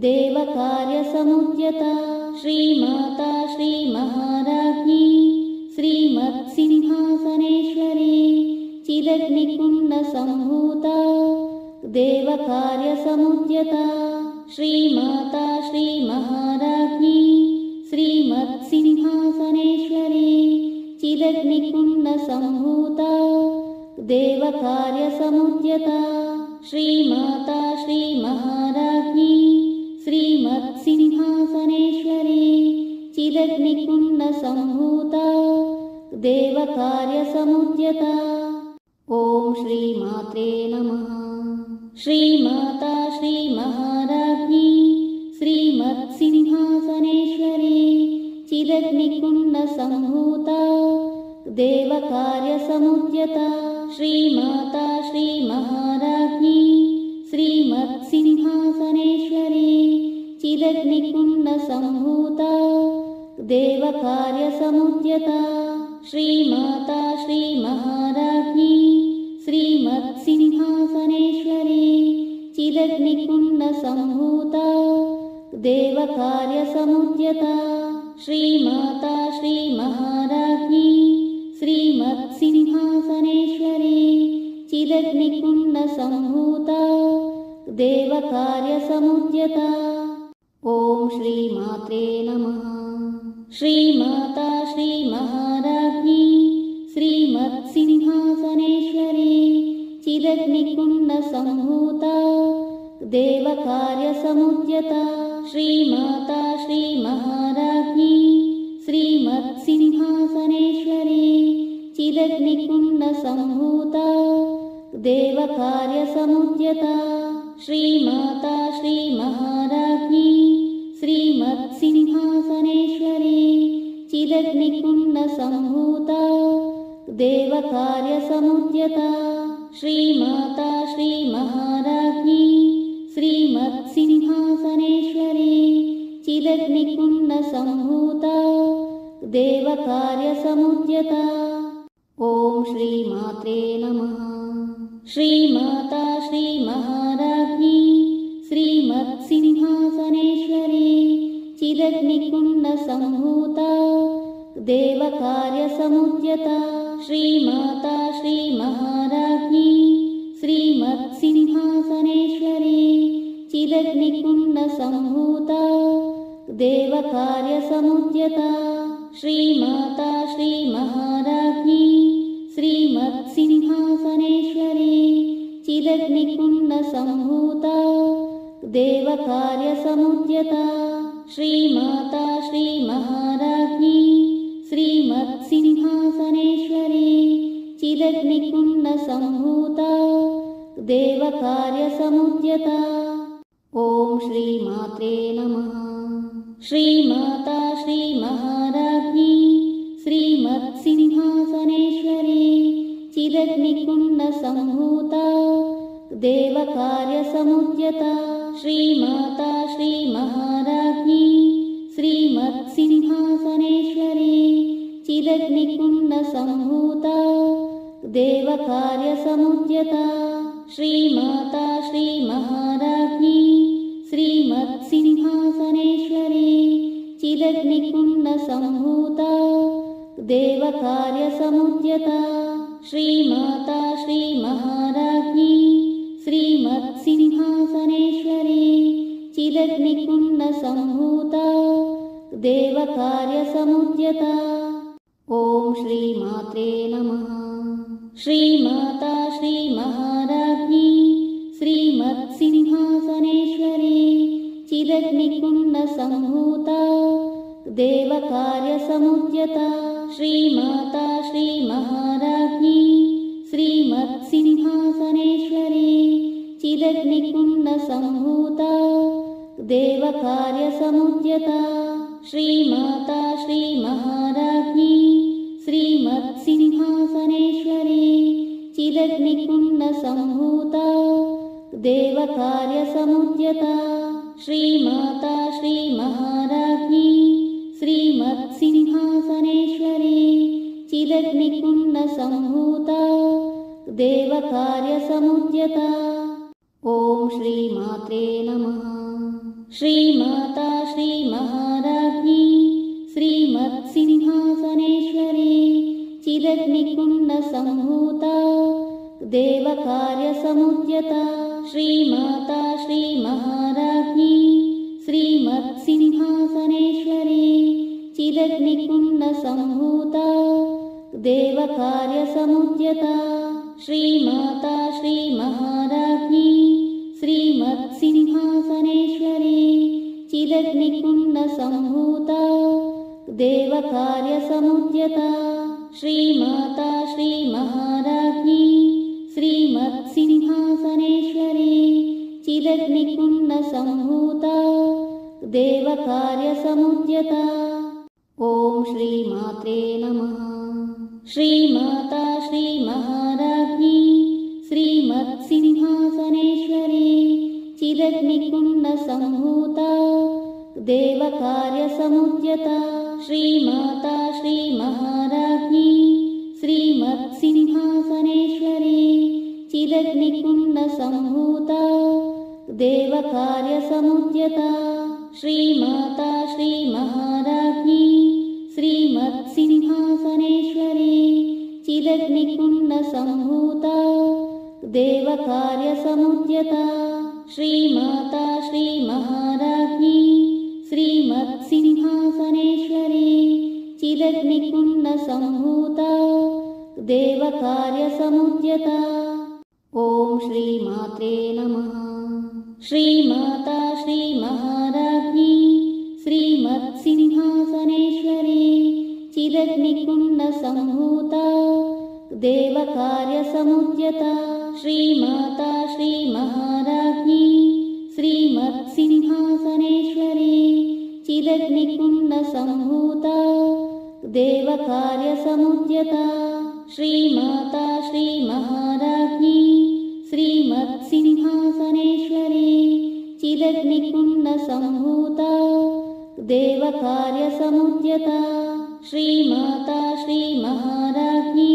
देवकार्यसमुद्यता श्रीमाता श्रीमहाराज्ञी श्रीमत्सिंहासनेश्वरी चिदग्निकुण्डसम्भूता देवकार्यसमुद्यता श्रीमाता श्रीमहाराज्ञी श्रीमत्सिंहासनेश्वरी चिदग्निकुण्डसम्भूता देवकार्यसमुद्यता श्रीमाता श्रीमहाराज्ञी श्रीमत्सिंहासनेश्वरी चिदग्निकुण्डसम्भूता देवकार्यसमुद्यता। ॐ श्रीमात्रे नमः। श्रीमाता श्रीमहाराज्ञी श्रीमत्सिंहासनेश्वरी चिदग्निकुण्डसम्भूता देवकार्यसमुद्यता श्रीमाता श्रीमहाराज्ञी श्रीमत्सिंहासनेश्वरी चिदग्निकुण्डसम्भूता देवकार्यसमुद्यता श्रीमाता श्रीमहाराज्ञी श्रीमत्सिंहासनेश्वरी चिदग्निकुण्डसम्भूता देवकार्यसमुद्यता श्रीमाता श्रीमहाराज्ञी श्रीमत्सिंहासनेश्वरी चिदग्निकुण्डसम्भूता देवकार्यसमुद्यता। ॐ श्रीमात्रे नमः। श्रीमाता श्रीमहाराज्ञी श्रीमत्सिंहासनेश्वरी चिदग्निकुण्डसम्भूता देवकार्यसमुद्यता श्रीमाता श्रीमहाराज्ञी श्रीमत्सिंहासनेश्वरी चिदग्निकुण्डसम्भूता देवकार्यसमुद्यता श्रीमाता श्रीमहाराज्ञी श्रीमत्सिंहासनेश्वरी चिदग्निकुण्डसम्भूता देवकार्यसमुद्यता श्रीमाता श्रीमहाराज्ञी श्रीमत्सिंहासनेश्वरी चिदग्निकुण्डसम्भूता देवकार्यसमुद्यता। ॐ श्रीमात्रे नमः। श्रीमाता श्रीमहाराज्ञी श्रीमत्सिंहासनेश्वरी चिदग्निकुण्डसम्भूता देवकार्यसमुद्यता श्रीमाता श्रीमहाराज्ञी श्रीमत्सिंहासनेश्वरी चिदग्निकुण्डसम्भूता देवकार्यसमुद्यता श्रीमाता श्रीमहाराज्ञी श्रीमत्सिंहासनेश्वरी चिदग्निकुण्डसम्भूता देवकार्यसमुद्यता श्रीमाता श्रीमहाराज्ञी श्रीमत्सिंहासनेश्वरी चिदग्निकुण्डसम्भूता देवकार्यसमुद्यता। ॐ श्रीमात्रे नमः। श्रीमाता श्रीमहाराज्ञी श्रीमत्सिंहासनेश्वरी चिदग्निकुण्डसम्भूता देवकार्यसमुद्यता श्रीमाता श्रीमहाराज्ञी श्रीमत्सिंहासनेश्वरी चिदग्निकुण्डसम्भूता देवकार्यसमुद्यता श्रीमाता श्रीमहाराज्ञी श्रीमत्सिंहासनेश्वरी चिदग्निकुण्डसम्भूता देवकार्यसमुद्यता श्रीमाता श्रीमहाराज्ञी श्रीमत्सिंहासनेश्वरी चिदग्निकुण्डसम्भूता देवकार्यसमुद्यता। ॐ श्रीमात्रे नमः। श्रीमाता श्रीमहाराज्ञी श्रीमत्सिंहासनेश्वरी चिदग्निकुण्डसम्भूता देवकार्यसमुद्यता श्रीमाता श्रीमहाराज्ञी श्रीमत्सिंहासनेश्वरी चिदग्निकुण्डसम्भूता देवकार्यसमुद्यता श्रीमाता श्रीमहाराज्ञी श्रीमत्सिंहासनेश्वरी चिदग्निकुण्डसम्भूता देवकार्यसमुद्यता श्रीमाता श्रीमहाराज्ञी श्रीमत्सिंहासनेश्वरी चिदग्निकुण्डसम्भूता देवकार्यसमुद्यता। ॐ श्रीमात्रे नमः। श्रीमाता श्रीमहाराज्ञी श्रीमत्सिंहासनेश्वरी चिदग्निकुण्डसम्भूता देवकार्यसमुद्यता श्रीमाता श्रीमहाराज्ञी श्रीमत्सिंहासनेश्वरी चिदग्निकुण्डसम्भूता देवकार्यसमुद्यता श्रीमाता श्रीमहाराज्ञी श्रीमत्सिंहासनेश्वरी चिदग्निकुण्डसम्भूता देवकार्यसमुद्यता श्रीमाता श्रीमहाराज्ञी श्रीमत्सिंहासनेश्वरी चिदग्निकुण्डसम्भूता देवकार्यसमुद्यता। ॐ श्रीमात्रे नमः। श्रीमाता श्रीमहाराज्ञी श्रीमत्सिंहासनेश्वरी चिदग्निकुण्डसम्भूता देवकार्यसमुद्यता श्रीमाता श्रीमहाराज्ञी श्रीमत्सिंहासनेश्वरी चिदग्निकुण्डसम्भूता देवकार्यसमुद्यता श्रीमाता श्रीमहाराज्ञी श्रीमत्सिंहासनेश्वरी चिदग्निकुण्डसम्भूता देवकार्यसमुद्यता श्रीमाता श्रीमहाराज्ञी श्रीमत्सिंहासनेश्वरी चिदग्निकुण्डसम्भूता देवकार्यसमुद्यता। ॐ श्रीमात्रे नमः। श्रीमाता श्रीमहाराज्ञी श्रीमत्सिंहासनेश्वरी चिदग्निकुण्डसम्भूता देवकार्यसमुद्यता श्रीमाता श्रीमहाराज्ञी श्रीमत्सिंहासनेश्वरी चिदग्निकुण्डसम्भूता देवकार्यसमुद्यता श्रीमाता श्रीमहाराज्ञी श्रीमत्सिंहासनेश्वरी चिदग्निकुण्डसम्भूता देवकार्यसमुद्यता श्रीमाता श्रीमहाराज्ञी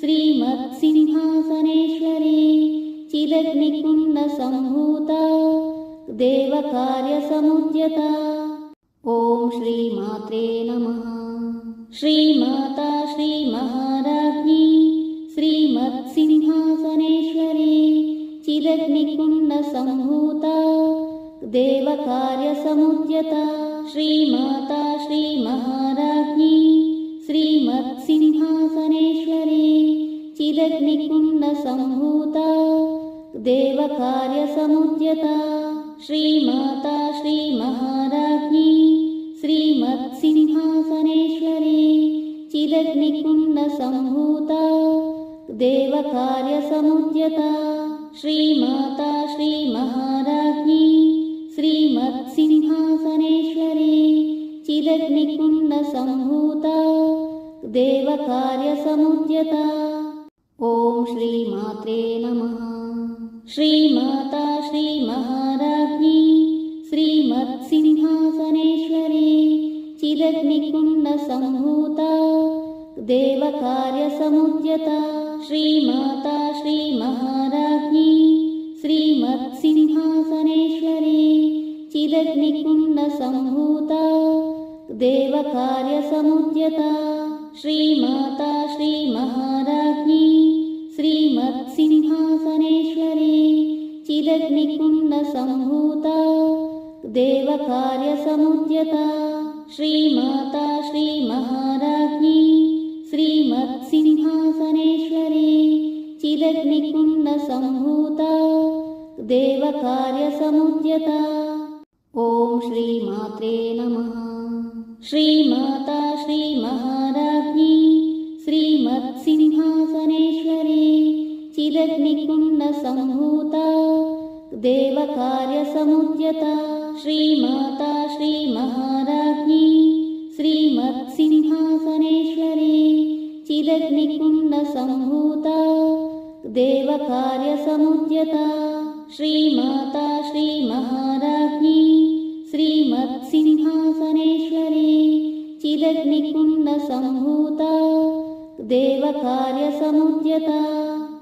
श्रीमत्सिंहासनेश्वरी चिदग्निकुण्डसम्भूता देवकार्यसमुद्यता। ॐ श्रीमात्रे नमः। श्रीमाता श्रीमहाराज्ञी श्रीमत्सिंहासनेश्वरी चिदग्निकुण्डसम्भूता देवकार्यसमुद्यता श्रीमाता श्रीमहाराज्ञी श्रीमत्सिंहासनेश्वरी चिदग्निकुण्डसम्भूता देवकार्यसमुद्यता श्रीमाता श्रीमहाराज्ञी श्रीमत्सिंहासनेश्वरी चिदग्निकुण्डसम्भूता देवकार्यसमुद्यता श्रीमाता श्रीमहाराज्ञी श्रीमत्सिंहासनेश्वरी चिदग्निकुण्डसम्भूता देवकार्यसमुद्यता। ॐ श्रीमात्रे नमः। श्रीमाता श्रीमहाराज्ञी श्रीमत्सिंहासनेश्वरी चिदग्निकुण्डसम्भूता देवकार्यसमुद्यता श्रीमाता श्रीमहाराज्ञी श्रीमत्सिंहासनेश्वरी चिदग्निकुण्डसम्भूता देवकार्यसमुद्यता श्रीमाता श्रीमहाराज्ञी श्रीमत्सिंहासनेश्वरी चिदग्निकुण्डसम्भूता देवकार्यसमुद्यता श्रीमाता श्रीमहाराज्ञी श्रीमत्सिंहासनेश्वरी चिदग्निकुण्डसम्भूता देवकार्यसमुद्यता। ॐ श्रीमात्रे नमः। श्रीमाता श्रीमहाराज्ञी श्रीमत्सिंहासनेश्वरी चिदग्निकुण्डसम्भूता देवकार्यसमुद्यता श्रीमाता श्रीमहाराज्ञी श्रीमत्सिंहासनेश्वरी चिदग्निकुण्डसम्भूता देवकार्यसमुद्यता श्रीमाता श्रीमहाराज्ञी श्रीमत्सिंहासनेश्वरी चिदग्निकुण्डसम्भूता देवकार्यसमुद्यता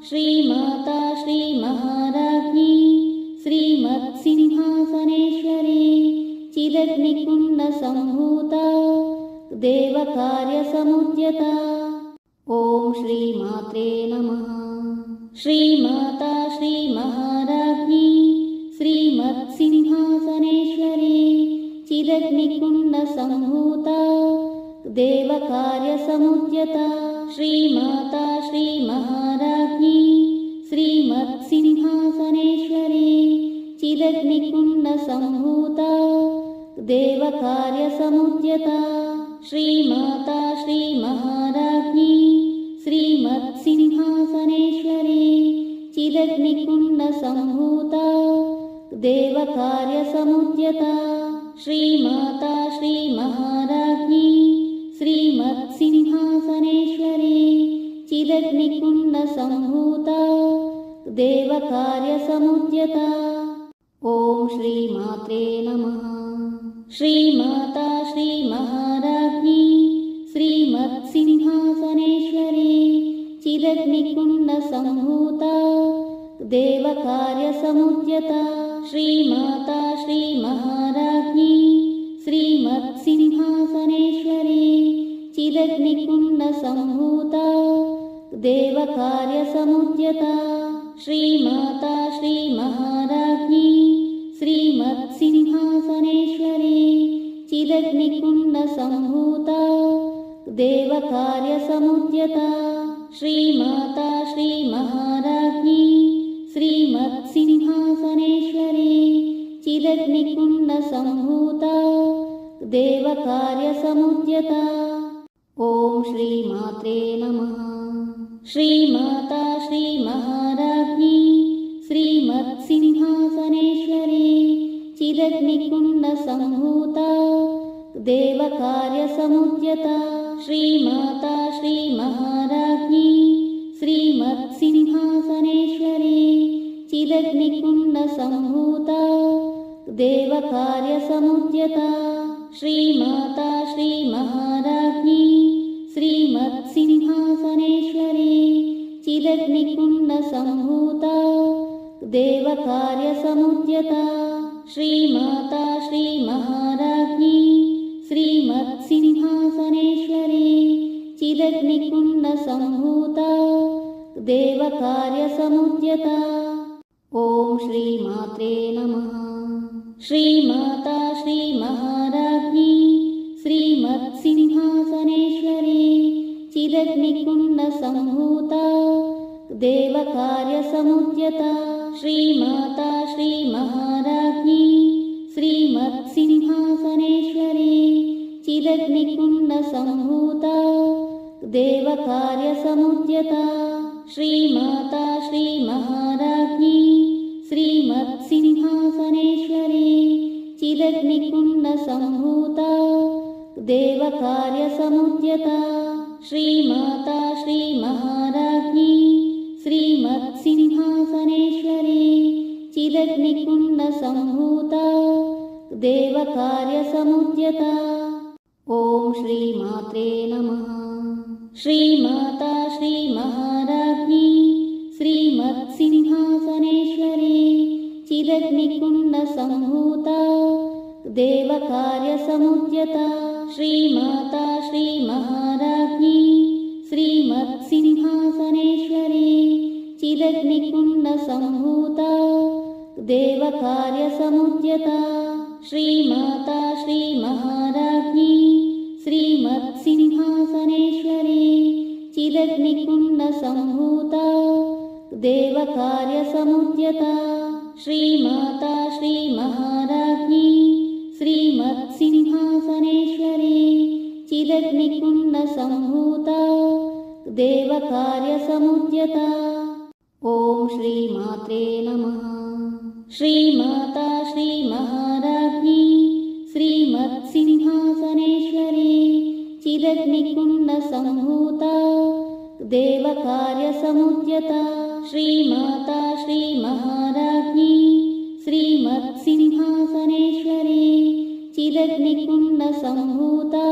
श्रीमाता श्रीमहाराज्ञी श्रीमत्सिंहासनेश्वरी चिदग्निकुण्डसम्भूता देवकार्यसमुद्यता। ॐ श्रीमात्रे नमः। श्रीमाता श्रीमहाराज्ञी श्रीमत्सिंहासनेश्वरी चिदग्निकुण्डसम्भूता देवकार्यसमुद्यता श्रीमाता श्रीमहाराज्ञी श्रीमत्सिंहासनेश्वरी चिदग्निकुण्डसम्भूता देवकार्यसमुद्यता श्रीमाता श्रीमहाराज्ञी श्रीमत्सिंहासनेश्वरी चिदग्निकुण्डसम्भूता देवकार्यसमुद्यता श्रीमाता श्रीमहाराज्ञी श्रीमत्सिंहासनेश्वरी चिदग्निकुण्डसम्भूता देवकार्यसमुद्यता। ॐ श्रीमात्रे नमः। श्रीमाता श्रीमहाराज्ञी श्रीमत्सिंहासनेश्वरी चिदग्निकुण्डसम्भूता देवकार्यसमुद्यता श्रीमाता श्रीमहाराज्ञी श्रीमत्सिंहासनेश्वरी चिदग्निकुण्डसम्भूता देवकार्यसमुद्यता श्रीमाता श्रीमहाराज्ञी श्रीमत्सिंहासनेश्वरी चिदग्निकुण्डसम्भूता देवकार्यसमुद्यता श्रीमाता श्रीमहाराज्ञी श्रीमत्सिंहासनेश्वरी चिदग्निकुण्डसम्भूता देवकार्यसमुद्यता। ॐ श्रीमात्रे नमः। श्रीमाता श्रीमहाराज्ञी श्रीमत्सिंहासनेश्वरी चिदग्निकुण्डसम्भूता देवकार्यसमुद्यता श्रीमाता श्रीमहाराज्ञी श्रीमत्सिंहासनेश्वरी चिदग्निकुण्डसम्भूता देवकार्यसमुद्यता श्रीमाता श्रीमहाराज्ञी श्रीमत्सिंहासनेश्वरी चिदग्निकुण्डसम्भूता देवकार्यसमुद्यता श्रीमाता श्रीमहाराज्ञी श्रीमत्सिंहासनेश्वरी चिदग्निकुण्डसम्भूता देवकार्यसमुद्यता। ॐ श्रीमात्रे नमः। श्रीमाता श्रीमहाराज्ञी श्रीमत्सिंहासनेश्वरी चिदग्निकुण्डसम्भूता देवकार्यसमुद्यता श्रीमाता श्रीमहाराज्ञी श्रीमत्सिंहासनेश्वरी चिदग्निकुण्डसम्भूता देवकार्यसमुद्यता श्रीमाता श्रीमहाराज्ञी श्रीमत्सिंहासनेश्वरी चिदग्निकुण्डसम्भूता देवकार्यसमुद्यता श्रीमाता श्रीमहाराज्ञी श्रीमत्सिंहासनेश्वरी चिदग्निकुण्डसम्भूता देवकार्यसमुद्यता। ॐ श्रीमात्रे नमः। श्रीमाता श्रीमहाराज्ञी श्रीमत्सिंहासनेश्वरी चिदग्निकुण्डसम्भूता देवकार्यसमुद्यता श्रीमाता श्रीमहाराज्ञी श्रीमत्सिंहासनेश्वरी चिदग्निकुण्डसम्भूता देवकार्यसमुद्यता श्रीमाता श्रीमहाराज्ञी श्रीमत्सिंहासनेश्वरी चिदग्निकुण्डसम्भूता देवकार्यसमुद्यता श्रीमाता श्रीमहाराज्ञी श्रीमत्सिंहासनेश्वरी चिदग्निकुण्डसम्भूता देवकार्यसमुद्यता। ॐ श्रीमात्रे नमः। श्रीमाता श्रीमहाराज्ञी श्रीमत्सिंहासनेश्वरी चिदग्निकुण्डसम्भूता देवकार्यसमुद्यता श्रीमाता श्रीमहाराज्ञी श्रीमत्सिंहासनेश्वरी चिदग्निकुण्डसम्भूता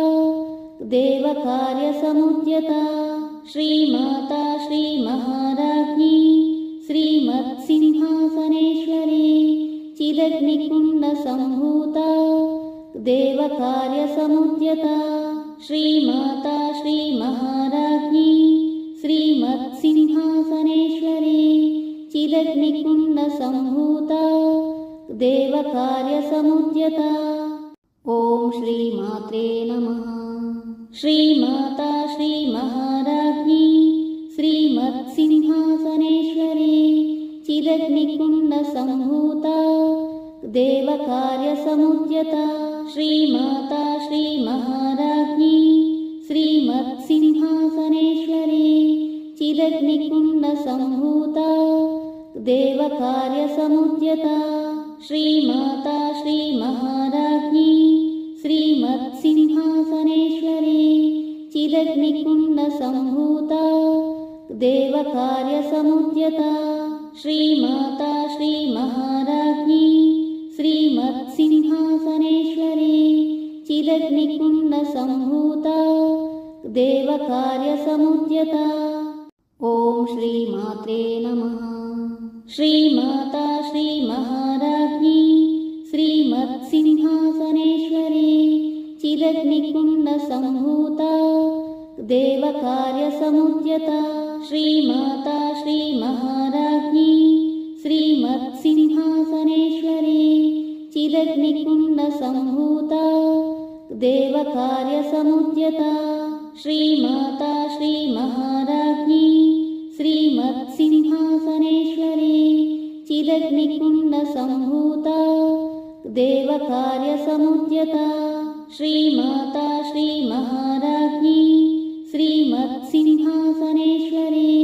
देवकार्यसमुद्यता श्रीमाता श्रीमहाराज्ञी श्रीमत्सिंहासनेश्वरी चिदग्निकुण्डसम्भूता देवकार्यसमुद्यता श्रीमाता श्रीमहाराज्ञी श्रीमत्सिंहासनेश्वरी चिदग्निकुण्डसम्भूता देवकार्यसमुद्यता। ॐ श्रीमात्रे नमः। श्रीमाता श्रीमहाराज्ञी श्रीमत्सिंहासनेश्वरी चिदग्निकुण्डसम्भूता देवकार्यसमुद्यता श्रीमाता श्रीमहाराज्ञी श्रीमत्सिंहासनेश्वरी चिदग्निकुण्डसम्भूता देवकार्यसमुद्यता श्रीमाता श्रीमहाराज्ञी श्रीमत्सिंहासनेश्वरी चिदग्निकुण्डसम्भूता देवकार्यसमुद्यता श्रीमाता श्रीमहाराज्ञी श्रीमत्सिंहासनेश्वरी चिदग्निकुण्डसम्भूता देवकार्यसमुद्यता। ॐ श्रीमात्रे नमः। श्रीमाता श्रीमहाराज्ञी श्रीमत्सिंहासनेश्वरी चिदग्निकुण्डसम्भूता देवकार्यसमुद्यता श्रीमाता श्रीमहाराज्ञी श्रीमत्सिंहासनेश्वरी चिदग्निकुण्डसम्भूता देवकार्यसमुद्यता श्रीमाता श्रीमहाराज्ञी श्रीमत्सिंहासनेश्वरी चिदग्निकुण्डसम्भूता देवकार्यसमुद्यता श्रीमाता श्रीमहाराज्ञी श्रीमत्सिंहासनेश्वरी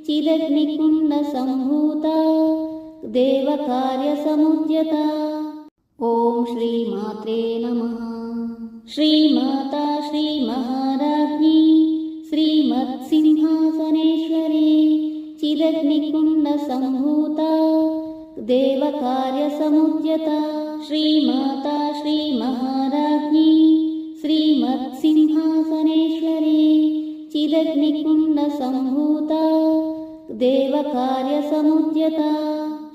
चिदग्निकुण्डसम्भूता देवकार्यसमुद्यता। ॐ श्रीमात्रे नमः। श्रीमाता श्रीमहाराज्ञी श्रीमत्सिंहासनेश्वरी चिदग्निकुण्डसम्भूता देवकार्यसमुद्यता श्रीमाता श्रीमहाराज्ञी श्रीमत्सिंहासनेश्वरी चिदग्निकुण्डसम्भूता देवकार्यसमुद्यता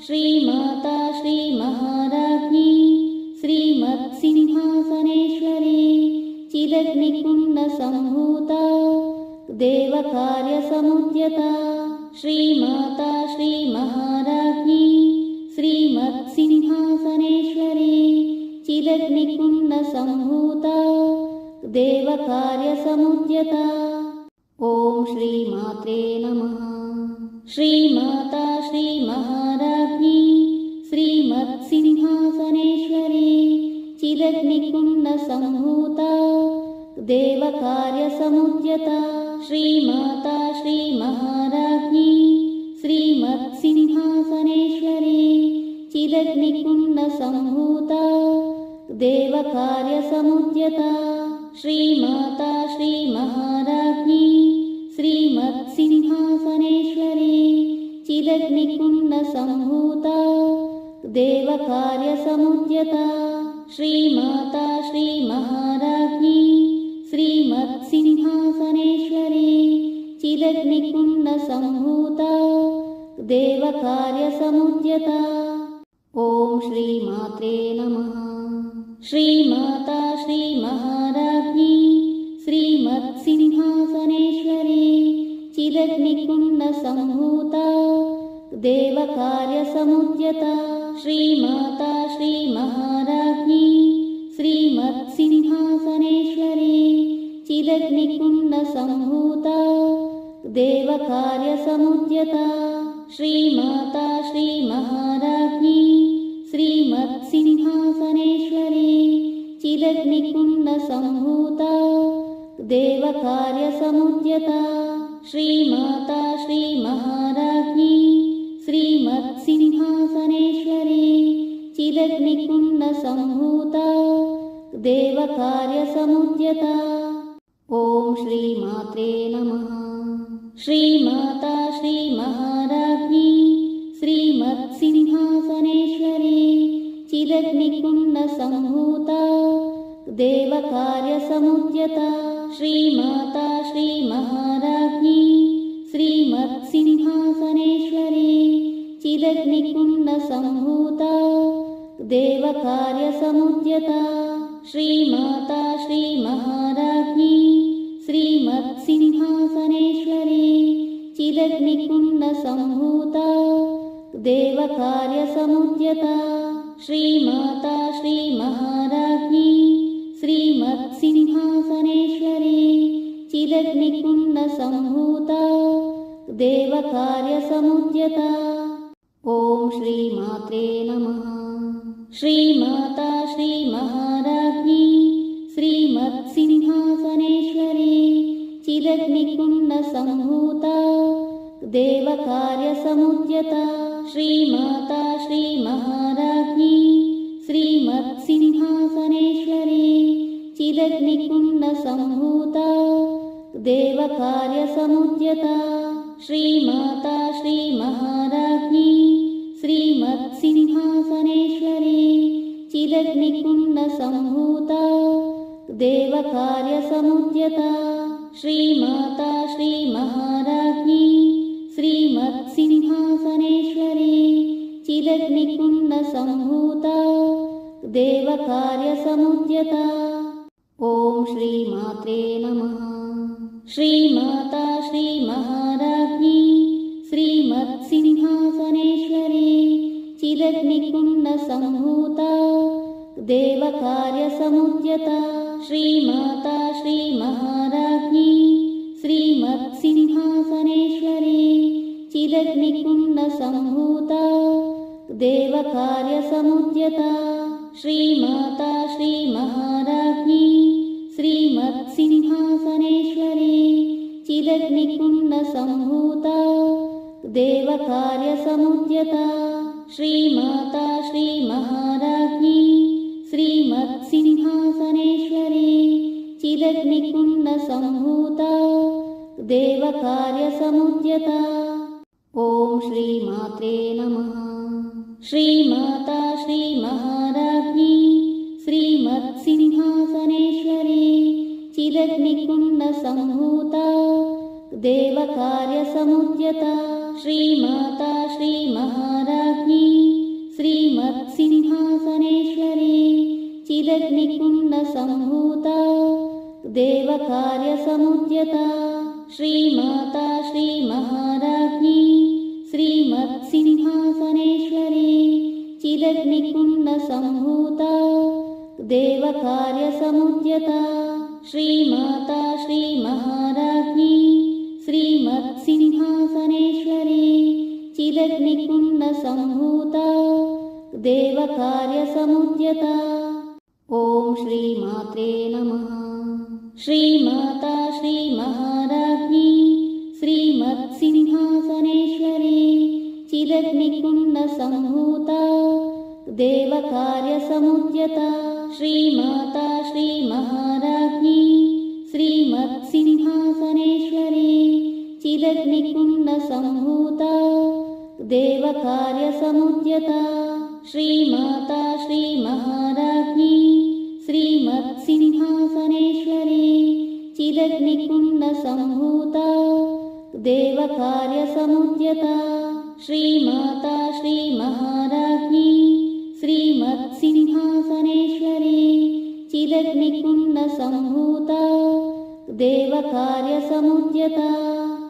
श्रीमाता श्रीमहाराज्ञी श्रीमत्सिंहासनेश्वरी चिदग्निकुण्डसम्भूता देवकार्यसमुद्यता श्रीमाता श्रीमहाराज्ञी श्रीमत्सिंहासनेश्वरी चिदग्निकुण्डसम्भूता देवकार्यसमुद्यता। ॐ श्रीमात्रे नमः। श्रीमाता श्रीमहाराज्ञी श्रीमत्सिंहासनेश्वरी चिदग्निकुण्डसम्भूता देवकार्यसमुद्यता। श्रीमाता श्रीमहाराज्ञी श्रीमत्सिंहासनेश्वरी चिदग्निकुण्डसम्भूता देवकार्यसमुद्यता। श्रीमाता श्रीमहाराज्ञी श्रीमत्सिंहासनेश्वरी चिदग्निकुण्डसम्भूता देवकार्यसमुद्यता। श्रीमाता श्रीमहाराज्ञी श्रीमत्सिंहासनेश्वरी चिदग्निकुण्डसम्भूता देवकार्यसमुद्यता। ॐ श्रीमात्रे नमः। श्रीमाता श्रीमहाराज्ञी श्रीमत्सिंहासनेश्वरी चिदग्निकुण्डसम्भूता देवकार्यसमुद्यता। श्रीमाता श्रीमहाराज्ञी श्रीमत्सिंहासनेश्वरी चिदग्निकुण्डसम्भूता देवकार्यसमुद्यता। श्रीमाता श्रीमहाराज्ञी श्रीमत्सिंहासनेश्वरी चिदग्निकुण्डसम्भूता देवकार्यसमुद्यता। श्रीमाता श्रीमहाराज्ञी श्रीमत्सिंहासनेश्वरी चिदग्निकुण्डसम्भूता देवकार्यसमुद्यता। ॐ श्रीमात्रे नमः। श्रीमाता श्रीमहाराज्ञी श्रीमत्सिंहासनेश्वरी चिदग्निकुण्डसम्भूता देवकार्यसमुद्यता। श्रीमाता श्रीमहाराज्ञी श्रीमत्सिंहासनेश्वरी चिदग्निकुण्डसम्भूता देवकार्यसमुद्यता। श्रीमाता श्रीमहाराज्ञी श्रीमत्सिंहासनेश्वरी चिदग्निकुण्डसम्भूता देवकार्यसमुद्यता। श्रीमाता श्रीमहाराज्ञी श्रीमत्सिंहासनेश्वरी चिदग्निकुण्डसम्भूता देवकार्यसमुद्यता। ॐ श्रीमात्रे नमः। श्रीमाता श्रीमहाराज्ञी श्रीमत्सिंहासनेश्वरी चिदग्निकुण्डसम्भूता देवकार्यसमुद्यता। श्रीमाता श्रीमहाराज्ञी श्रीमत्सिंहासनेश्वरी चिदग्निकुण्डसम्भूता देवकार्यसमुद्यता। श्रीमाता श्रीमहाराज्ञी श्रीमत्सिंहासनेश्वरी चिदग्निकुण्डसम्भूता देवकार्यसमुद्यता। श्रीमाता श्रीमहाराज्ञी श्रीमत्सिंहासनेश्वरी चिदग्निकुण्डसम्भूता देवकार्यसमुद्यता। ॐ श्रीमात्रे नमः। श्रीमाता श्रीमहाराज्ञी श्रीमत्सिंहासनेश्वरी चिदग्निकुण्डसम्भूता देवकार्यसमुद्यता। श्रीमाता श्रीमहाराज्ञी श्रीमत्सिंहासनेश्वरी चिदग्निकुण्डसम्भूता देवकार्यसमुद्यता। श्रीमाता श्रीमहाराज्ञी श्रीमत्सिंहासनेश्वरी चिदग्निकुण्डसम्भूता देवकार्यसमुद्यता। श्रीमाता श्रीमहाराज्ञी श्रीमत्सिंहासनेश्वरी चिदग्निकुण्डसम्भूता देवकार्यसमुद्यता। ॐ श्रीमात्रे नमः। श्रीमाता श्रीमहाराज्ञी श्रीमत्सिंहासनेश्वरी चिदग्निकुण्डसम्भूता देवकार्यसमुद्यता। श्रीमाता श्रीमहाराज्ञी श्रीमत्सिंहासनेश्वरी चिदग्निकुण्डसम्भूता देवकार्यसमुद्यता। श्रीमाता श्रीमहाराज्ञी श्रीमत्सिंहासनेश्वरी देवकार्यसमुद्यता श्रीमाता श्रीमहाराज्ञी श्रीमत्सिंहासनेश्वरी चिदग्निकुण्डसम्भूता देवकार्यसमुद्यता। ॐ श्रीमात्रे नमः। श्रीमाता श्रीमहाराज्ञी श्रीमत्सिंहासनेश्वरी चिदग्निकुण्डसम्भूता देवकार्यसमुद्यता श्रीमाता श्रीमहाराज्ञी श्रीमत्सिंहासनेश्वरी चिदग्निकुण्डसम्भूता देवकार्यसमुद्यता श्रीमाता श्रीमहाराज्ञी श्रीमत्सिंहासनेश्वरी चिदग्निकुण्डसम्भूता देवकार्यसमुद्यता श्रीमाता श्रीमहाराज्ञी श्रीमत्सिंहासनेश्वरी चिदग्निकुण्डसम्भूता देवकार्यसमुद्यता।